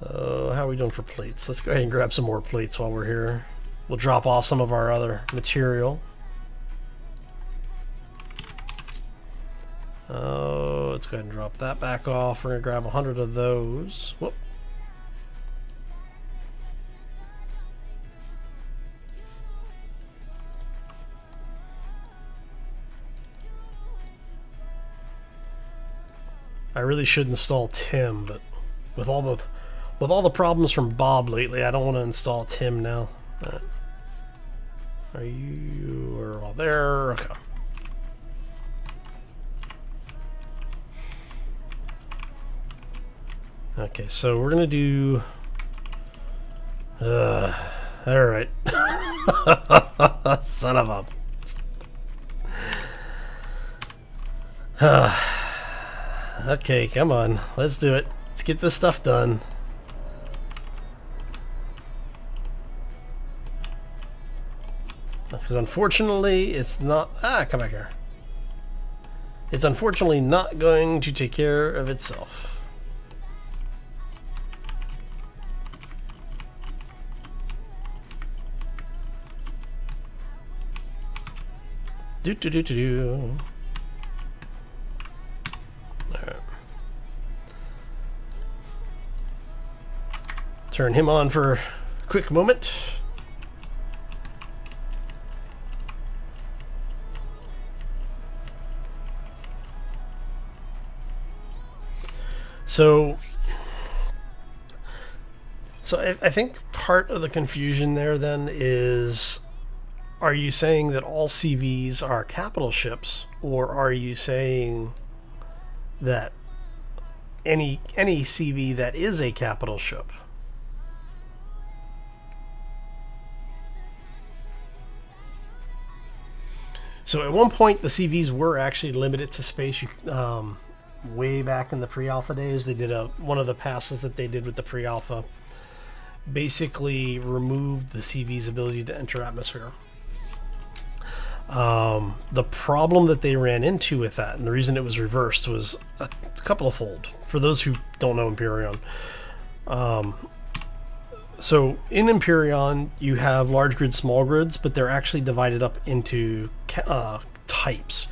How are we doing for plates? Let's go ahead and grab some more plates while we're here. We'll drop off some of our other material. Let's go ahead and drop that back off. We're going to grab 100 of those. Whoop. I really should install Tim, but with all the problems from Bob lately, I don't want to install Tim now. Are you are all there? Okay. Okay, so we're gonna do. All right. Son of a. Okay, come on, let's do it. Let's get this stuff done. Because unfortunately, it's not. Come back here. It's unfortunately not going to take care of itself. Do. Alright. Turn him on for a quick moment. So I think part of the confusion there then is, are you saying that all CVs are capital ships, or are you saying that any CV that is a capital ship? So at one point the CVs were actually limited to space. Way back in the pre-alpha days, they did one of the passes that they did with the pre-alpha basically removed the CV's ability to enter atmosphere. The problem that they ran into with that, and the reason it was reversed, was a couple of fold. For those who don't know Empyrean, so in Empyrean you have large grids, small grids, but they're actually divided up into types.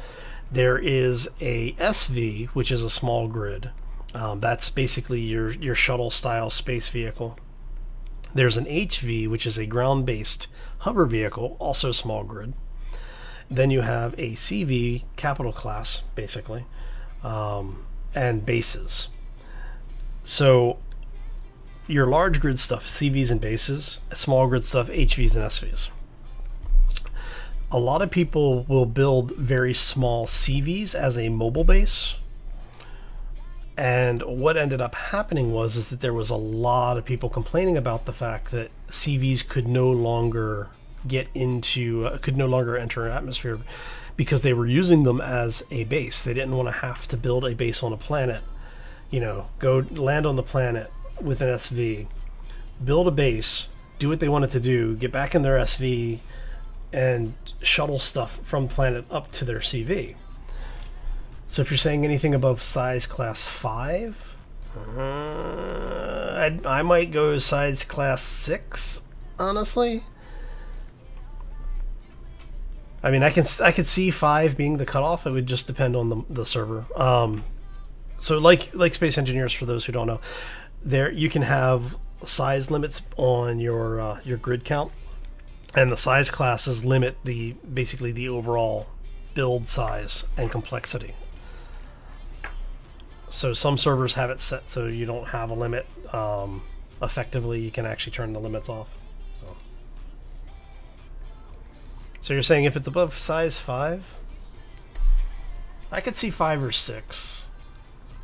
There is a SV, which is a small grid. That's basically your shuttle style space vehicle. There's an HV, which is a ground-based hover vehicle, also small grid. Then you have a CV, capital class, basically, and bases. So your large grid stuff, CVs and bases, small grid stuff, HVs and SVs. A lot of people will build very small CVs as a mobile base. And what ended up happening is that there was a lot of people complaining about the fact that CVs could no longer could no longer enter an atmosphere because they were using them as a base. They didn't want to have to build a base on a planet, you know, go land on the planet with an SV, build a base, do what they wanted to do, get back in their SV, and shuttle stuff from planet up to their CV. So if you're saying anything above size class 5, I might go size class 6, honestly. I mean, I could see 5 being the cutoff. It would just depend on the server. So like Space Engineers, for those who don't know, there you can have size limits on your grid count, and the size classes limit basically the overall build size and complexity. So some servers have it set so you don't have a limit. Effectively, you can actually turn the limits off. So you're saying if it's above size 5? I could see 5 or 6.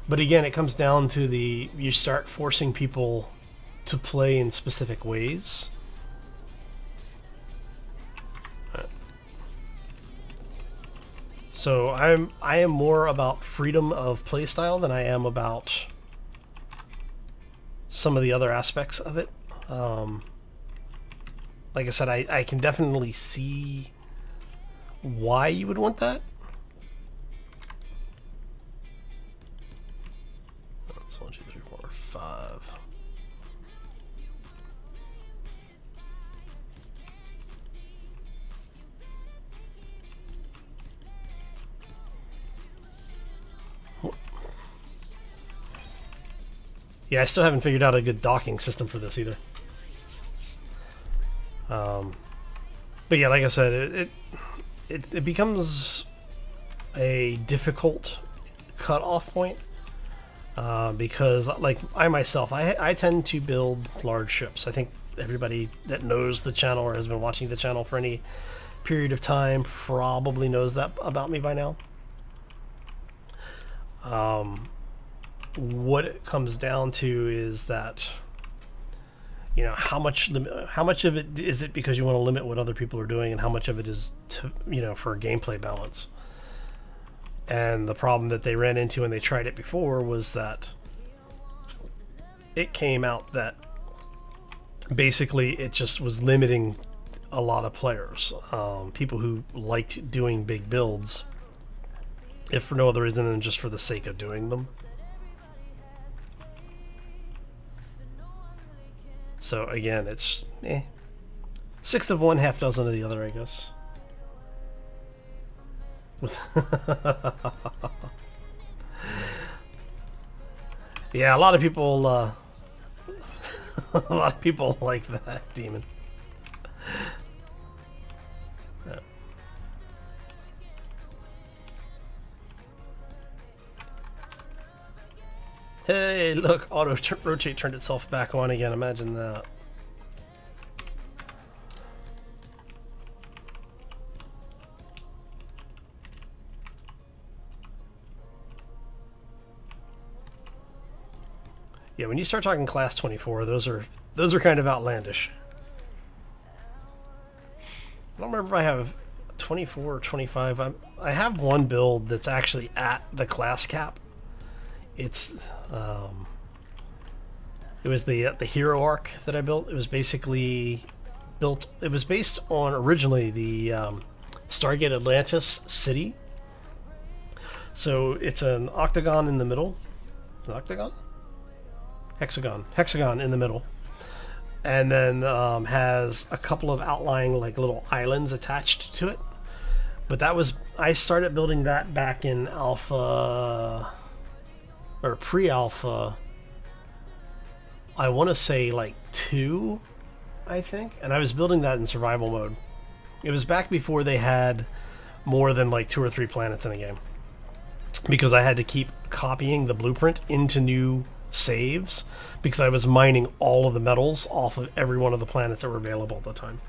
But again, it comes down to you start forcing people to play in specific ways. So I am more about freedom of playstyle than I am about some of the other aspects of it. Like I said, I can definitely see why you would want that. That's 1, 2, 3, 4, 5. Yeah, I still haven't figured out a good docking system for this either. But yeah, like I said, it becomes a difficult cutoff point because, like I myself, I tend to build large ships. I think everybody that knows the channel or has been watching the channel for any period of time probably knows that about me by now. What it comes down to is that, you know, how much of it is it because you want to limit what other people are doing, and how much of it is to, you know, for a gameplay balance. And the problem that they ran into when they tried it before was that it came out that basically it just was limiting a lot of players, people who liked doing big builds, if for no other reason than just for the sake of doing them. So again, it's 6 of one, half dozen of the other, I guess. Yeah, a lot of people like that demon. Yeah. Hey, look, auto rotate turned itself back on again. Imagine that. Yeah, when you start talking class 24, those are kind of outlandish. I don't remember if I have 24 or 25. I have one build that's actually at the class cap. It's it was the hero arc that I built. It was basically built. It was based on originally the Stargate Atlantis city. So it's an octagon in the middle. An octagon? Hexagon in the middle, and then has a couple of outlying like little islands attached to it. But that was, I started building that back in alpha or pre-alpha, I want to say like 2, I think, and I was building that in survival mode. It was back before they had more than like 2 or 3 planets in a game, because I had to keep copying the blueprint into new saves because I was mining all of the metals off of every one of the planets that were available at the time.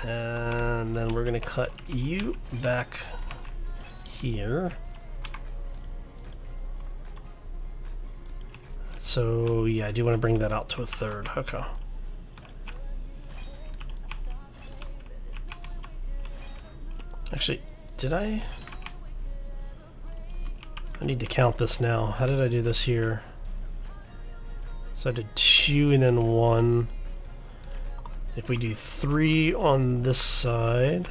And then we're going to cut you back here. So yeah, I do want to bring that out to a 3rd. Okay. Actually, did I need to count this now. How did I do this here? So I did 2 and then 1. If we do 3 on this side,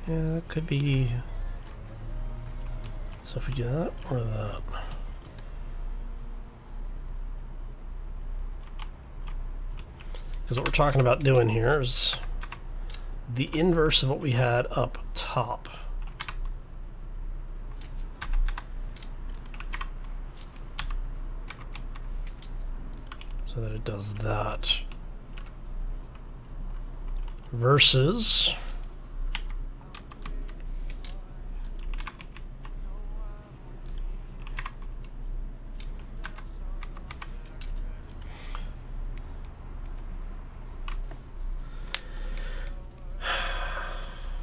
Yeah, it could be. So if we do that or that. Because what we're talking about doing here is the inverse of what we had up top. So that it does that. Versus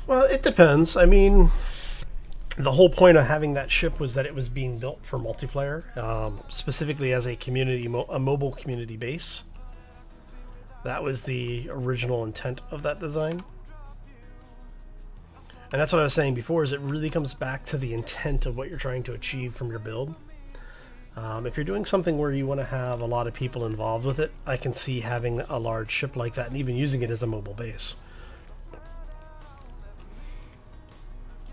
well, it depends. I mean, the whole point of having that ship was that it was being built for multiplayer, specifically as a community, a mobile community base. That was the original intent of that design. And that's what I was saying before, is it really comes back to the intent of what you're trying to achieve from your build. If you're doing something where you want to have a lot of people involved with it, I can see having a large ship like that and even using it as a mobile base.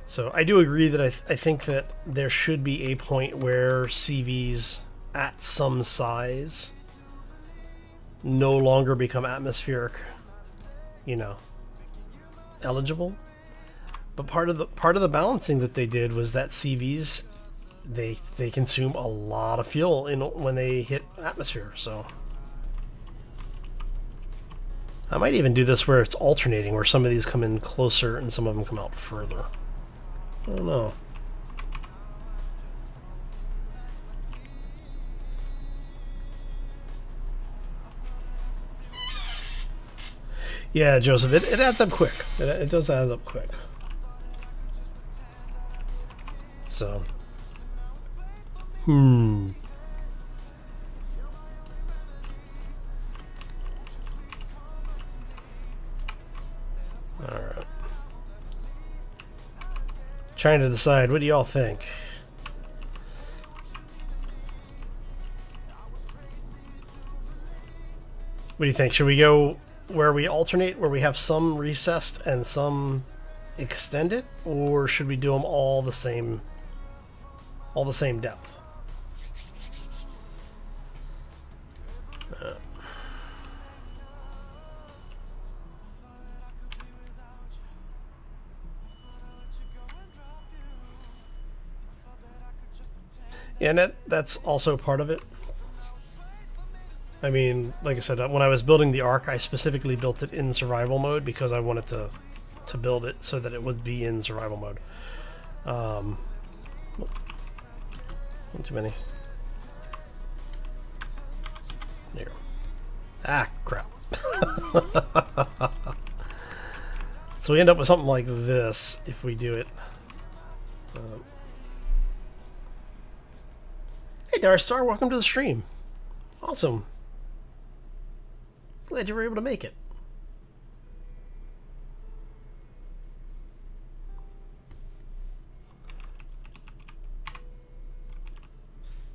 So I do agree that I think that there should be a point where CVs at some size no longer become atmospheric, you know, eligible. But part of the balancing that they did was that CVs they consume a lot of fuel when they hit atmosphere. So I might even do this where it's alternating, where some of these come in closer and some of them come out further. I don't know. Yeah, Joseph, it adds up quick. It does add up quick. So, Alright. Trying to decide, what do y'all think? What do you think? Should we go where we alternate, where we have some recessed and some extended, or should we do them all the same depth? Yeah, and that's also part of it. I mean, like I said, when I was building the Ark, I specifically built it in survival mode because I wanted to build it so that it would be in survival mode. Not too many. There. Ah, crap. So we end up with something like this if we do it. Hey, Darstar, welcome to the stream. Awesome. Glad you were able to make it.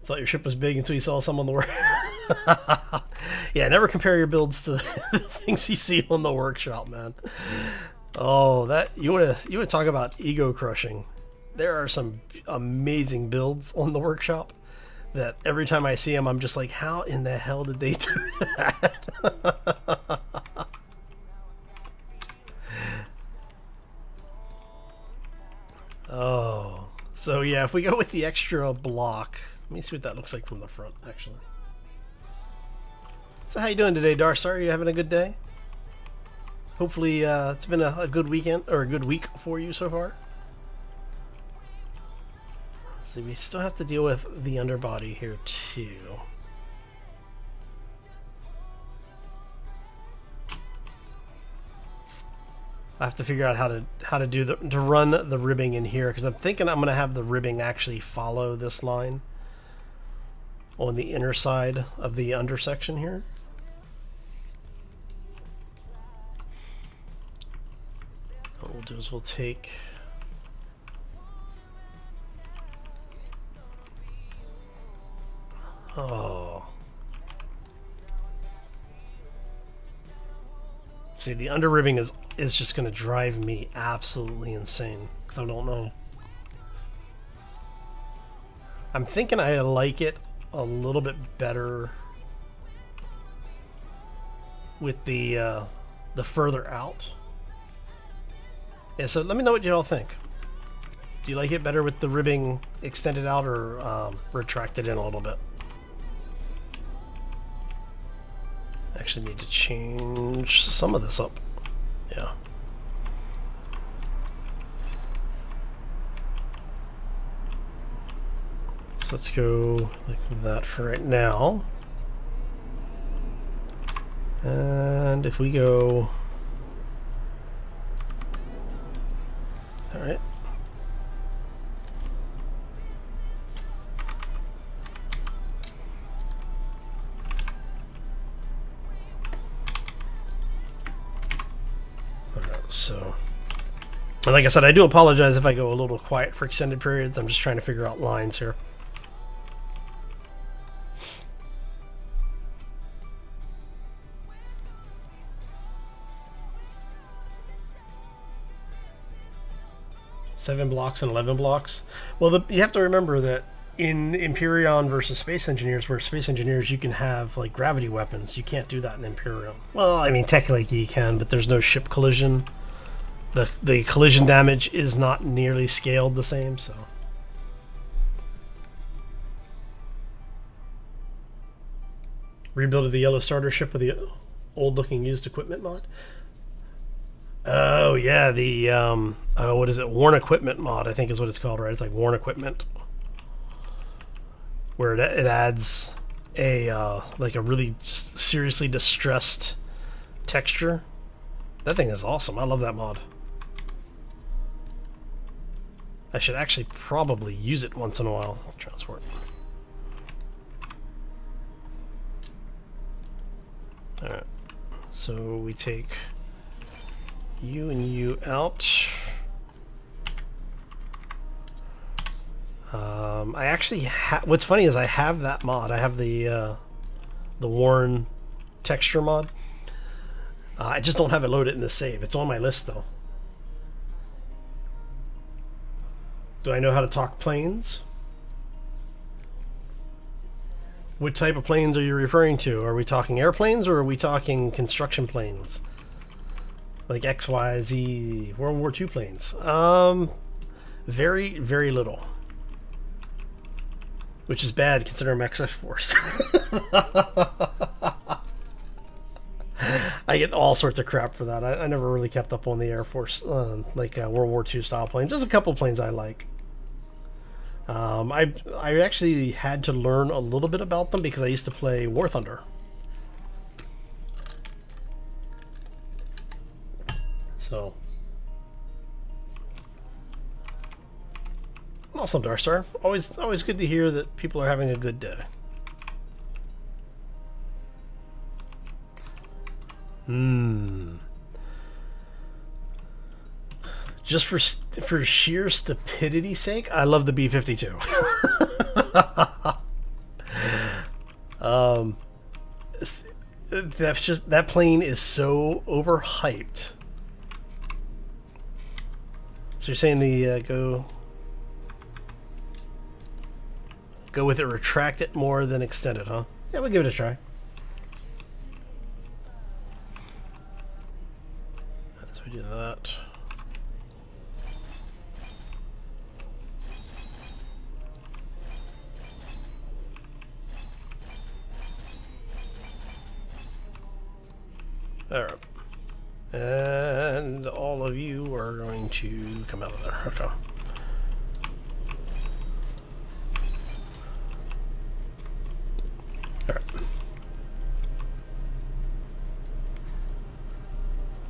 Thought your ship was big until you saw some on the work. Yeah, never compare your builds to the things you see on the workshop, man. Oh, that you want to talk about ego crushing. There are some amazing builds on the workshop that every time I see them, I'm just like, how in the hell did they do that? Oh, so yeah, if we go with the extra block, let me see what that looks like from the front, actually. So how you doing today, Darstar? Are you having a good day? Hopefully it's been a good weekend, or a good week for you so far. Let's see, we still have to deal with the underbody here too. I have to figure out how to run the ribbing in here, because I'm thinking I'm going to have the ribbing actually follow this line on the inner side of the undersection here. What we'll do is we'll take See, the under ribbing is just going to drive me absolutely insane because I don't know. I'm thinking I like it a little bit better with the further out. Yeah, so let me know what you all think. Do you like it better with the ribbing extended out or retracted in a little bit? Actually need to change some of this up. Yeah. So let's go like that for right now. And if we go... Alright. So, and like I said, I do apologize if I go a little quiet for extended periods. I'm just trying to figure out lines here. Seven blocks and 11 blocks. Well, you have to remember that in Empyrean versus Space Engineers, where Space Engineers you can have like gravity weapons, you can't do that in Empyrean. Well, I mean, technically you can, but there's no ship collision. The collision damage is not nearly scaled the same, so. Rebuild of the yellow starter ship with the old-looking used equipment mod. Oh yeah, the what is it? Worn equipment mod, I think is what it's called, right? It's like worn equipment, where it adds a like a really seriously distressed texture. That thing is awesome. I love that mod. I should actually probably use it once in a while. Transport. Alright. So we take you and you out. I actually what's funny is I have that mod. I have the worn texture mod. I just don't have it loaded in the save. It's on my list though. Do I know how to talk planes? What type of planes are you referring to? Are we talking airplanes or are we talking construction planes? Like X, Y, Z, World War II planes? Very, very little. Which is bad considering I'm XF Force. I get all sorts of crap for that. I never really kept up on the Air Force, like World War II style planes. There's a couple planes I like. I actually had to learn a little bit about them because I used to play War Thunder. So, awesome, Darstar. Always good to hear that people are having a good day. Just for sheer stupidity's sake, I love the B-52. That's just, that plane is so overhyped. So you're saying the go with it, retract it more than extend it, huh? Yeah, we'll give it a try. So we do that. Alright. And all of you are going to come out of there. Okay. Alright.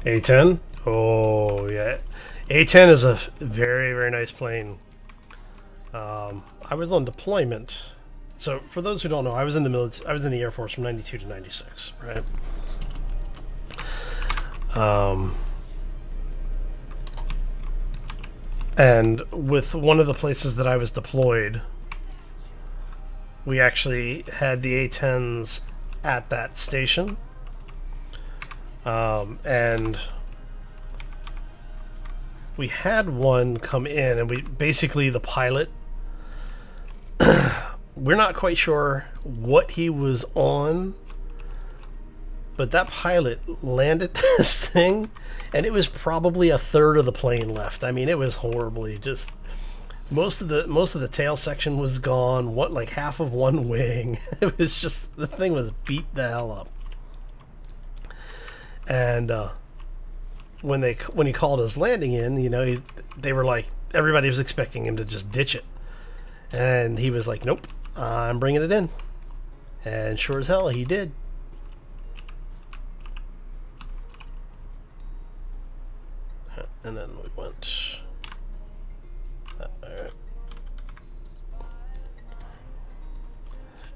A10? Oh, yeah. A10 is a very, very nice plane. I was on deployment. So, for those who don't know, I was in the military. I was in the Air Force from 92 to 96, right? And with one of the places that I was deployed, we actually had the A-10s at that station. And we had one come in, and we basically, the pilot, we're not quite sure what he was on, but that pilot landed this thing, and it was probably a third of the plane left. I mean, it was horribly just. Most of the tail section was gone. What, like half of one wing. It was just, the thing was beat the hell up. And when he called his landing in, you know, they were like, everybody was expecting him to just ditch it, and he was like, "Nope, I'm bringing it in," and sure as hell he did. And then we went.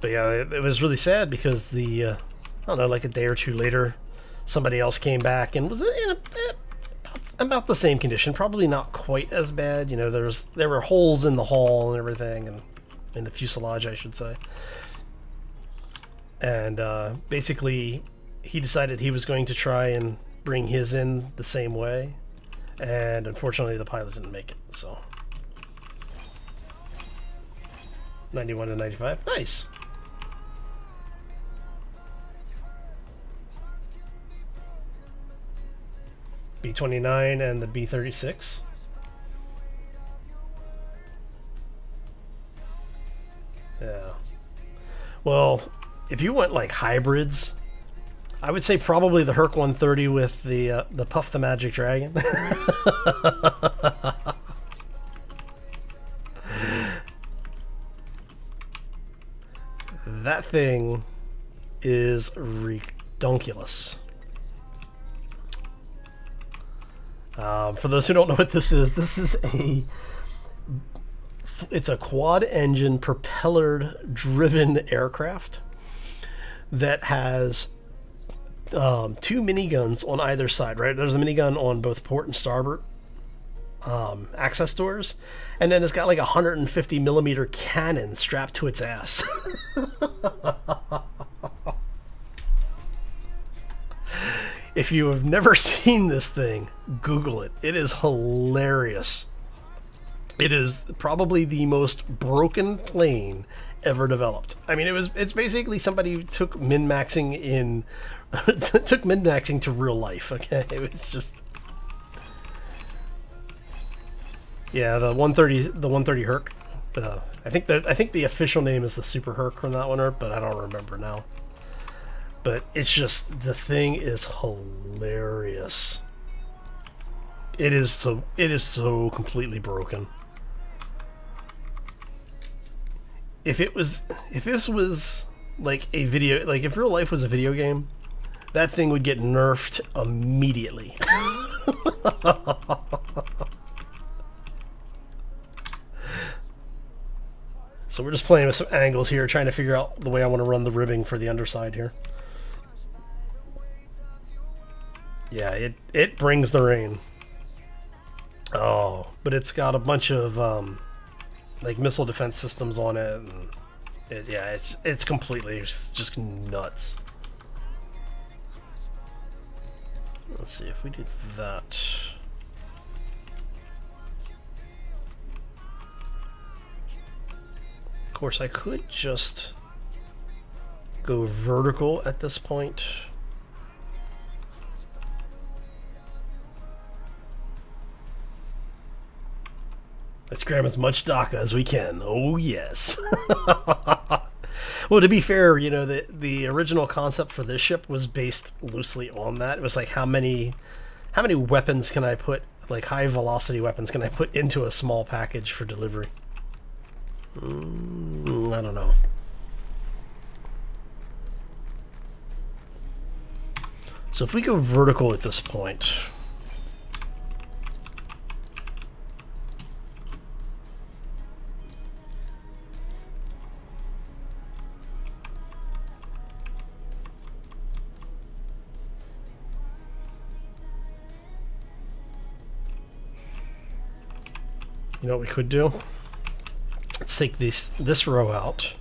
But yeah, it was really sad because the I don't know, like a day or two later, somebody else came back and was in about the same condition, probably not quite as bad. You know, there were holes in the hull and everything, and in the fuselage, I should say. And basically, he decided he was going to try and bring his in the same way, and unfortunately, the pilot didn't make it. So 91 to 95, nice. B-29 and the B-36. Yeah. Well, if you went like hybrids, I would say probably the Herc 130 with the Puff the Magic Dragon. That thing is redonkulous. For those who don't know what this is it's a quad engine propeller driven aircraft that has two miniguns on either side, right? There's a minigun on both port and starboard access doors, and then it's got like a 150 millimeter cannon strapped to its ass. If you have never seen this thing, Google it. It is hilarious. It is probably the most broken plane ever developed. I mean, it's basically somebody took min-maxing took min-maxing to real life. Okay, it was just, yeah, the 130 Herc. I think the official name is the Super Herc from that one, but I don't remember now. But it's just, the thing is hilarious. It is so completely broken. If this was like a video, like if real life was a video game, that thing would get nerfed immediately. So we're just playing with some angles here, trying to figure out the way I want to run the ribbing for the underside here. Yeah, it brings the rain. Oh, but it's got a bunch of like missile defense systems on it, and it's completely just nuts. Let's see if we do that. Of course, I could just go vertical at this point. Let's grab as much DACA as we can. Oh yes. Well, to be fair, you know, the original concept for this ship was based loosely on that. It was like, how many weapons can I put, like high velocity weapons can I put into a small package for delivery? I don't know. So if we go vertical at this point, you know what we could do? Let's take this row out.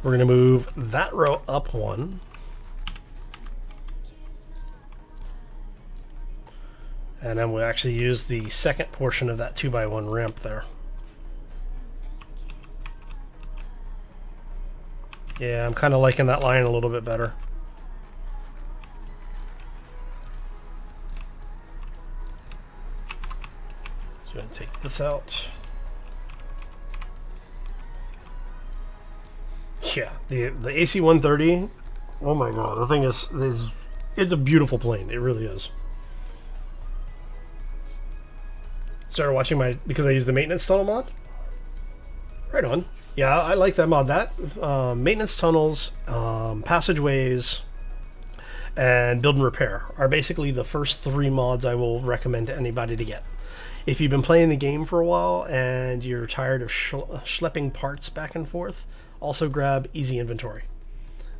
We're going to move that row up one. And then we'll actually use the second portion of that 2x1 ramp there. Yeah, I'm kind of liking that line a little bit better. So I'm going to take this out. Yeah, the AC-130, oh my god, the thing is it's a beautiful plane. It really is. Started watching because I use the maintenance tunnel mod. Right on. Yeah, I like that mod. That maintenance tunnels, passageways, and build and repair are basically the first 3 mods I will recommend to anybody to get. If you've been playing the game for a while and you're tired of schlepping parts back and forth, also grab Easy Inventory.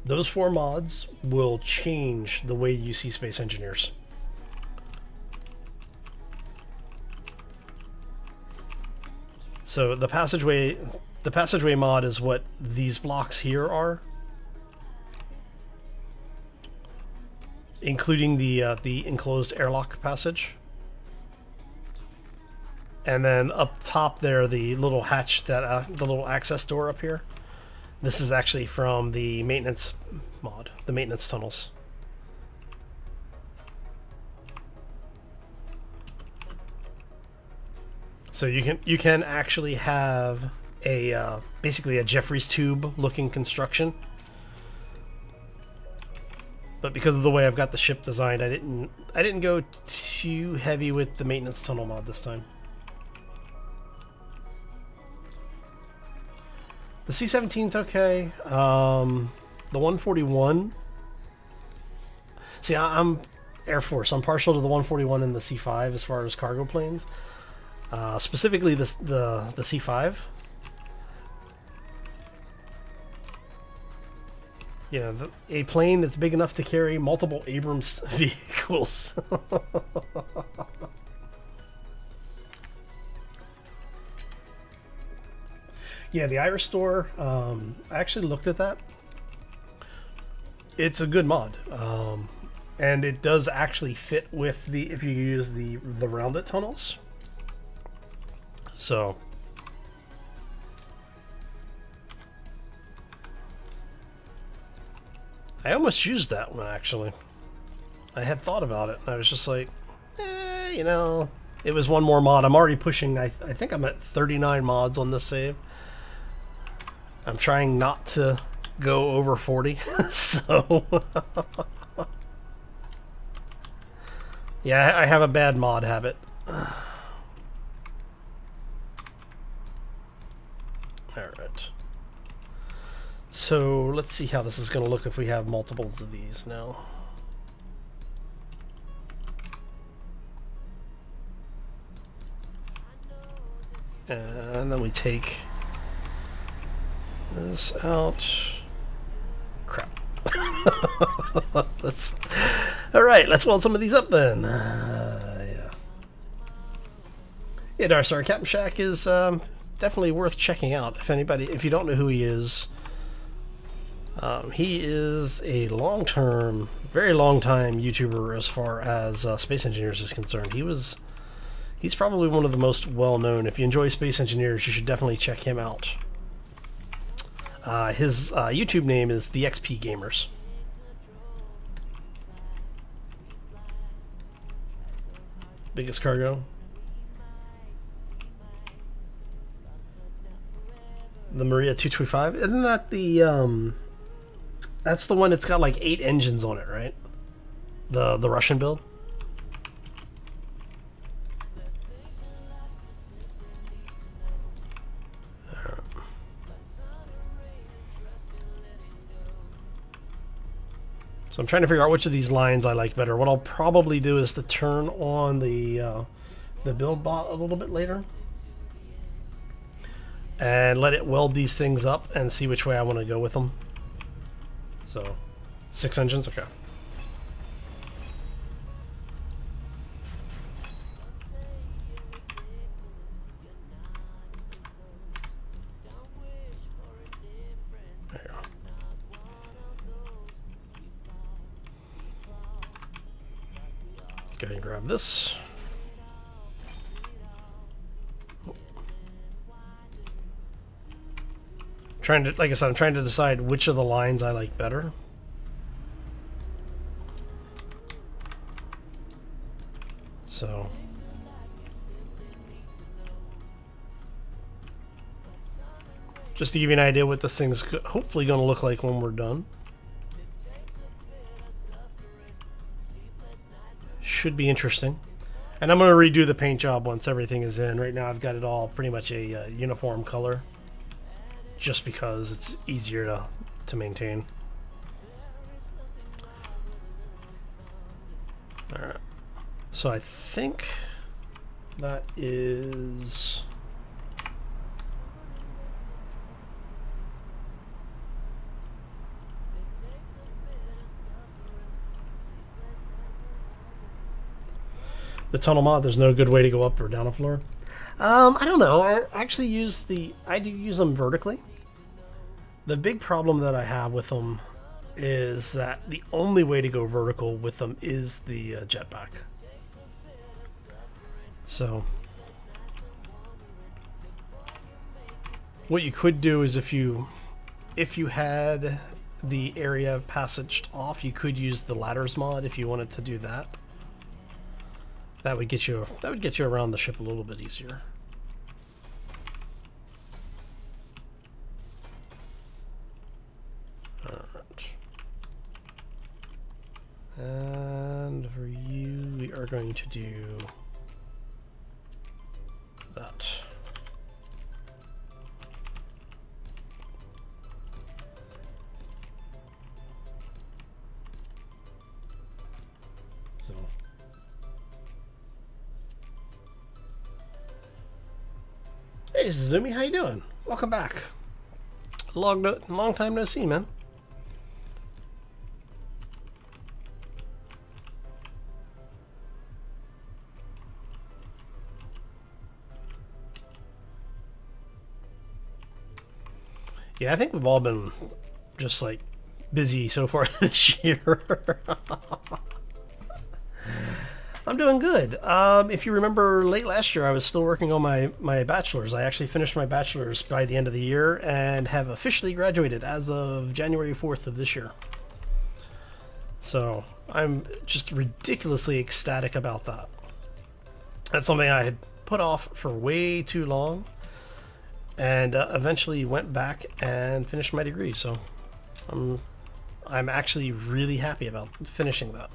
Those 4 mods will change the way you see Space Engineers. So the passageway mod is what these blocks here are, including the enclosed airlock passage. And then up top there, the little hatch, that the little access door up here. This is actually from the maintenance mod, the maintenance tunnels. So you can actually have a basically a Jeffries tube looking construction. But because of the way I've got the ship designed, I didn't go too heavy with the maintenance tunnel mod this time. The C-17's okay. The 141. See, I'm Air Force. I'm partial to the 141 and the C-5 as far as cargo planes. Specifically the C-5. You know, a plane that's big enough to carry multiple Abrams vehicles. Yeah, the Irish store, I actually looked at that. It's a good mod. And it does actually fit with if you use the rounded tunnels. So I almost used that one, actually. I had thought about it, and I was just like, you know, it was one more mod. I'm already pushing, I think I'm at 39 mods on this save. I'm trying not to go over 40, so... Yeah, I have a bad mod habit. Alright. So, let's see how this is going to look if we have multiples of these now. And then we take this out. Crap. Alright, let's weld some of these up then. Yeah, Darstar, Captain Shack is definitely worth checking out. If you don't know who he is a long-term, very long-time YouTuber as far as Space Engineers is concerned. He's probably one of the most well-known. If you enjoy Space Engineers, you should definitely check him out. His YouTube name is The XP Gamers. Biggest cargo. The Maria 225. Isn't that the that's the one that's got like 8 engines on it, right? The Russian build. So I'm trying to figure out which of these lines I like better. What I'll probably do is to turn on the build bot a little bit later and let it weld these things up and see which way I want to go with them. So 6 engines, okay. There you go. Let's go ahead and grab this. Trying to, like I said, I'm trying to decide which of the lines I like better. So just to give you an idea what this thing's hopefully going to look like when we're done. Should be interesting. And I'm going to redo the paint job once everything is in. Right now I've got it all pretty much a uniform color, just because it's easier to maintain. Alright. So I think that is... the tunnel mod. There's no good way to go up or down a floor. I don't know. I actually I do use them vertically. The big problem that I have with them is that the only way to go vertical with them is the jetpack. So what you could do is if you had the area passaged off, you could use the ladders mod if you wanted to do that. That would get you around the ship a little bit easier. Alright. And for you, we are going to do that. So. Hey Zumi, how you doing? Welcome back. Long time no see, man. Yeah, I think we've all been just like busy so far this year. I'm doing good. If you remember late last year, I was still working on my bachelor's. I actually finished my bachelor's by the end of the year and have officially graduated as of January 4th of this year. So I'm just ridiculously ecstatic about that. That's something I had put off for way too long, and eventually went back and finished my degree. So I'm actually really happy about finishing that.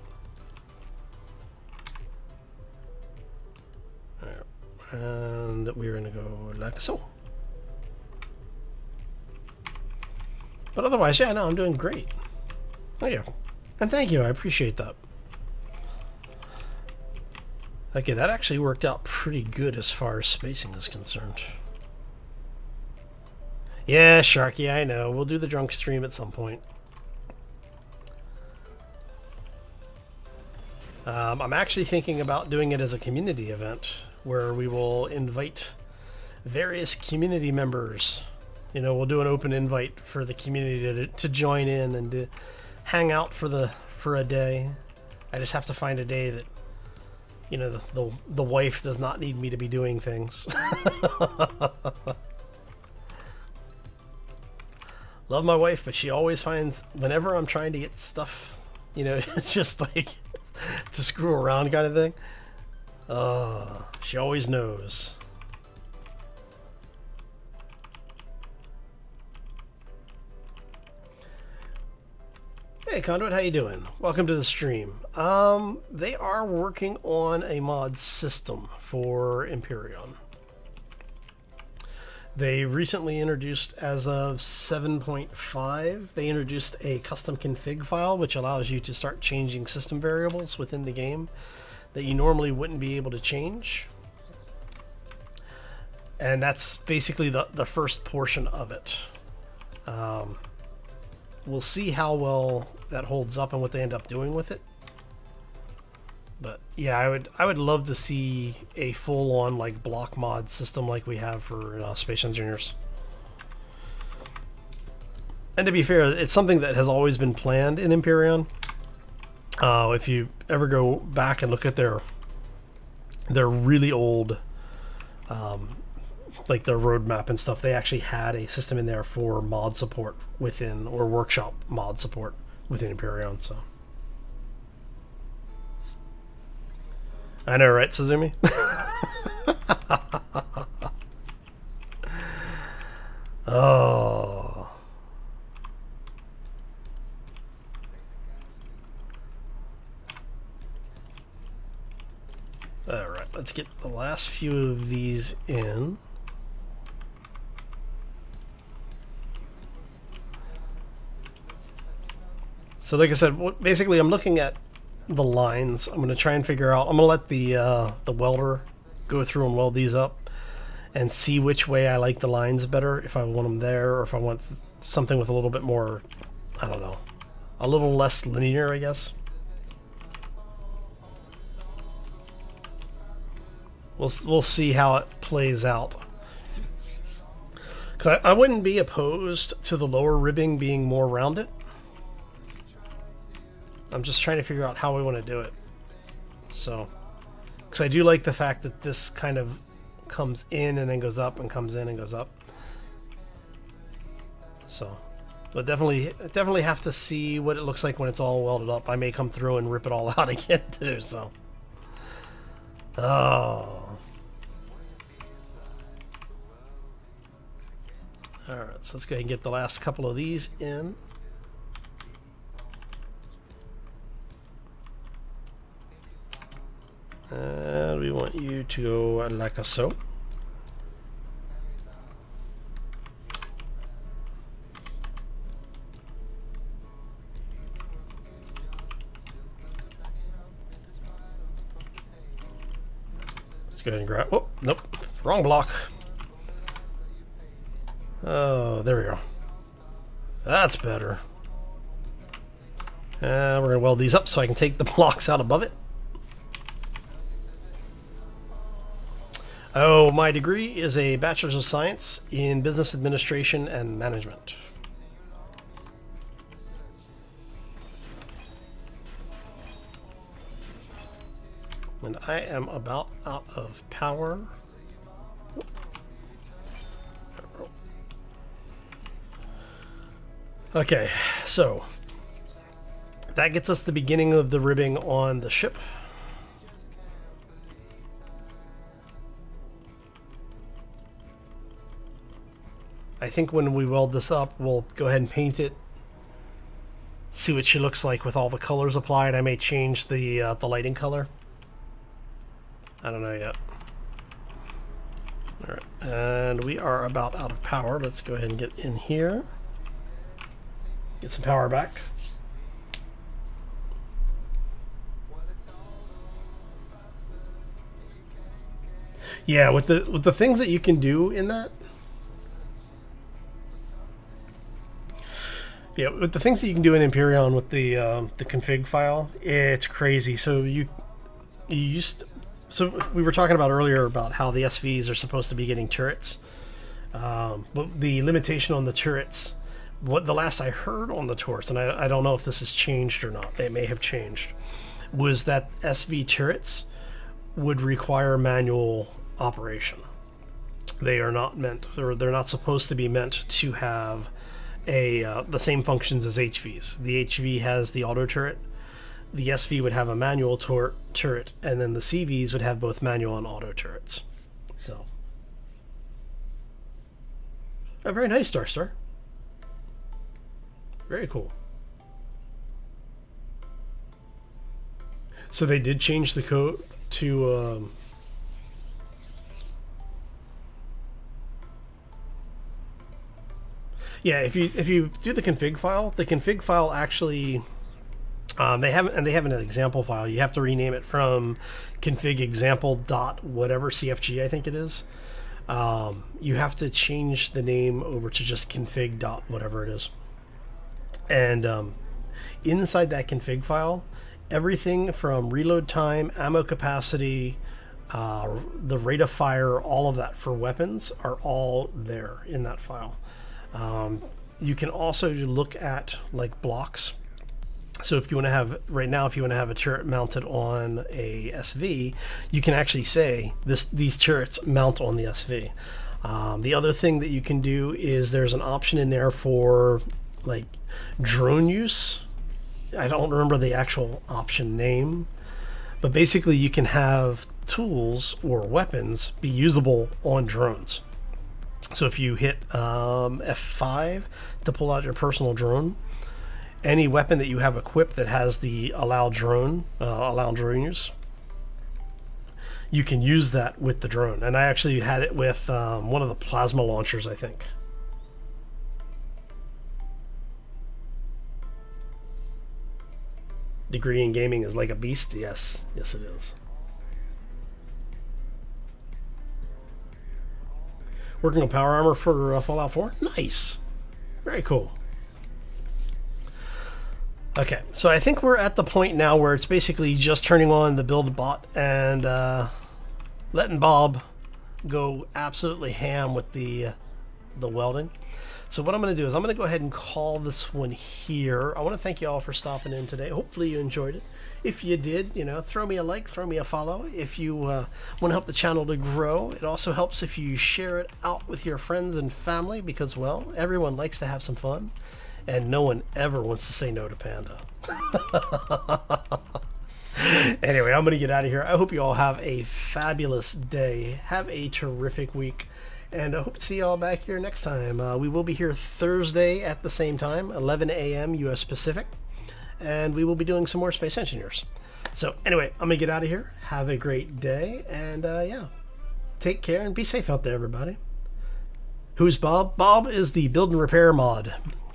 And we're going to go like so. But otherwise, yeah, no, I'm doing great. Thank you. And thank you, I appreciate that. Okay, that actually worked out pretty good as far as spacing is concerned. Yeah, Sharky, I know. We'll do the drunk stream at some point. I'm actually thinking about doing it as a community event, where we will invite various community members. You know, we'll do an open invite for the community to join in and to hang out for a day. I just have to find a day that, you know, the wife does not need me to be doing things. Love my wife, but she always finds, whenever I'm trying to get stuff, you know, just like to screw around kind of thing. She always knows. Hey Conduit, how you doing? Welcome to the stream. They are working on a mod system for Empyrean. They recently introduced, as of 7.5, they introduced a custom config file which allows you to start changing system variables within the game that you normally wouldn't be able to change. And that's basically the first portion of it. We'll see how well that holds up and what they end up doing with it. But yeah, I would love to see a full-on like block mod system like we have for Space Engineers. And to be fair, it's something that has always been planned in Empyrean. If you ever go back and look at their really old, like their roadmap and stuff, they actually had a system in there for mod support within, or workshop mod support within Empyrean. So I know, right, Suzumi? Oh. All right, let's get the last few of these in. So like I said, basically I'm looking at the lines. I'm going to try and figure out, I'm going to let the welder go through and weld these up and see which way I like the lines better, if I want them there or if I want something with a little bit more, I don't know, a little less linear, I guess. We'll see how it plays out. Because I wouldn't be opposed to the lower ribbing being more rounded. I'm just trying to figure out how we want to do it. So, because I do like the fact that this kind of comes in and then goes up and comes in and goes up. So, but definitely have to see what it looks like when it's all welded up. I may come through and rip it all out again too. So, oh. All right, so let's go ahead and get the last couple of these in. And we want you to go like a so. Let's go ahead and grab, oh, nope, wrong block. Oh, there we go. That's better. We're going to weld these up so I can take the blocks out above it. Oh, my degree is a Bachelor's of Science in Business Administration and Management. And I am about out of power. Okay, so that gets us the beginning of the ribbing on the ship. I think when we weld this up, we'll go ahead and paint it, see what she looks like with all the colors applied. I may change the lighting color. I don't know yet. All right, and we are about out of power. Let's go ahead and get in here. Get some power back. Yeah, with the things that you can do in that. Yeah, with the things that you can do in Empyrean with the config file, it's crazy. So so we were talking about earlier about how the SVs are supposed to be getting turrets, but the limitation on the turrets, what the last I heard on the turrets, and I don't know if this has changed or not, it may have changed, was that SV turrets would require manual operation. They are not meant, or they're not supposed to be meant to have the same functions as HVs. The HV has the auto turret, the SV would have a manual turret, and then the CVs would have both manual and auto turrets. So, a very nice Star. Very cool. So they did change the code to yeah, if you do the config file actually they have an example file. You have to rename it from config example dot whatever CFG I think it is. You have to change the name over to just config dot whatever it is. And inside that config file, everything from reload time, ammo capacity, the rate of fire, all of that for weapons are all there in that file. You can also look at like blocks So if you want to have, right now, if you want to have a turret mounted on a SV, you can actually say these turrets mount on the SV. The other thing that you can do is there's an option in there for like drone use. I don't remember the actual option name, but basically you can have tools or weapons be usable on drones. So if you hit F5 to pull out your personal drone, any weapon that you have equipped that has the allow drone use, you can use that with the drone. And I actually had it with one of the plasma launchers, I think. Degree in gaming is like a beast. Yes, yes it is. Working on power armor for Fallout 4. Nice, very cool. Okay, so I think we're at the point now where it's basically just turning on the build bot and letting Bob go absolutely ham with the welding. So what I'm going to do is I'm going to go ahead and call this one here. I want to thank you all for stopping in today. Hopefully you enjoyed it. If you did, you know, throw me a like, throw me a follow. If you want to help the channel to grow, it also helps if you share it out with your friends and family because, well, everyone likes to have some fun. And no one ever wants to say no to Panda. Anyway, I'm going to get out of here. I hope you all have a fabulous day. Have a terrific week. And I hope to see you all back here next time. We will be here Thursday at the same time, 11 a.m. U.S. Pacific. And we will be doing some more Space Engineers. So anyway, I'm going to get out of here. Have a great day. And yeah, take care and be safe out there, everybody. Who's Bob? Bob is the Build and Repair mod.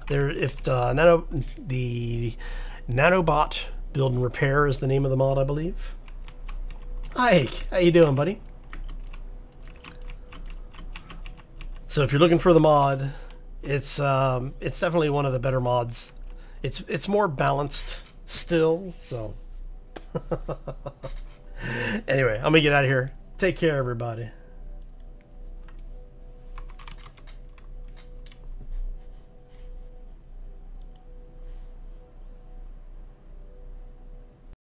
There, if the Nanobot Build and Repair is the name of the mod, I believe. Hi, how you doing, buddy? So if you're looking for the mod, it's definitely one of the better mods. It's more balanced still. So anyway, I'm gonna get out of here. Take care, everybody.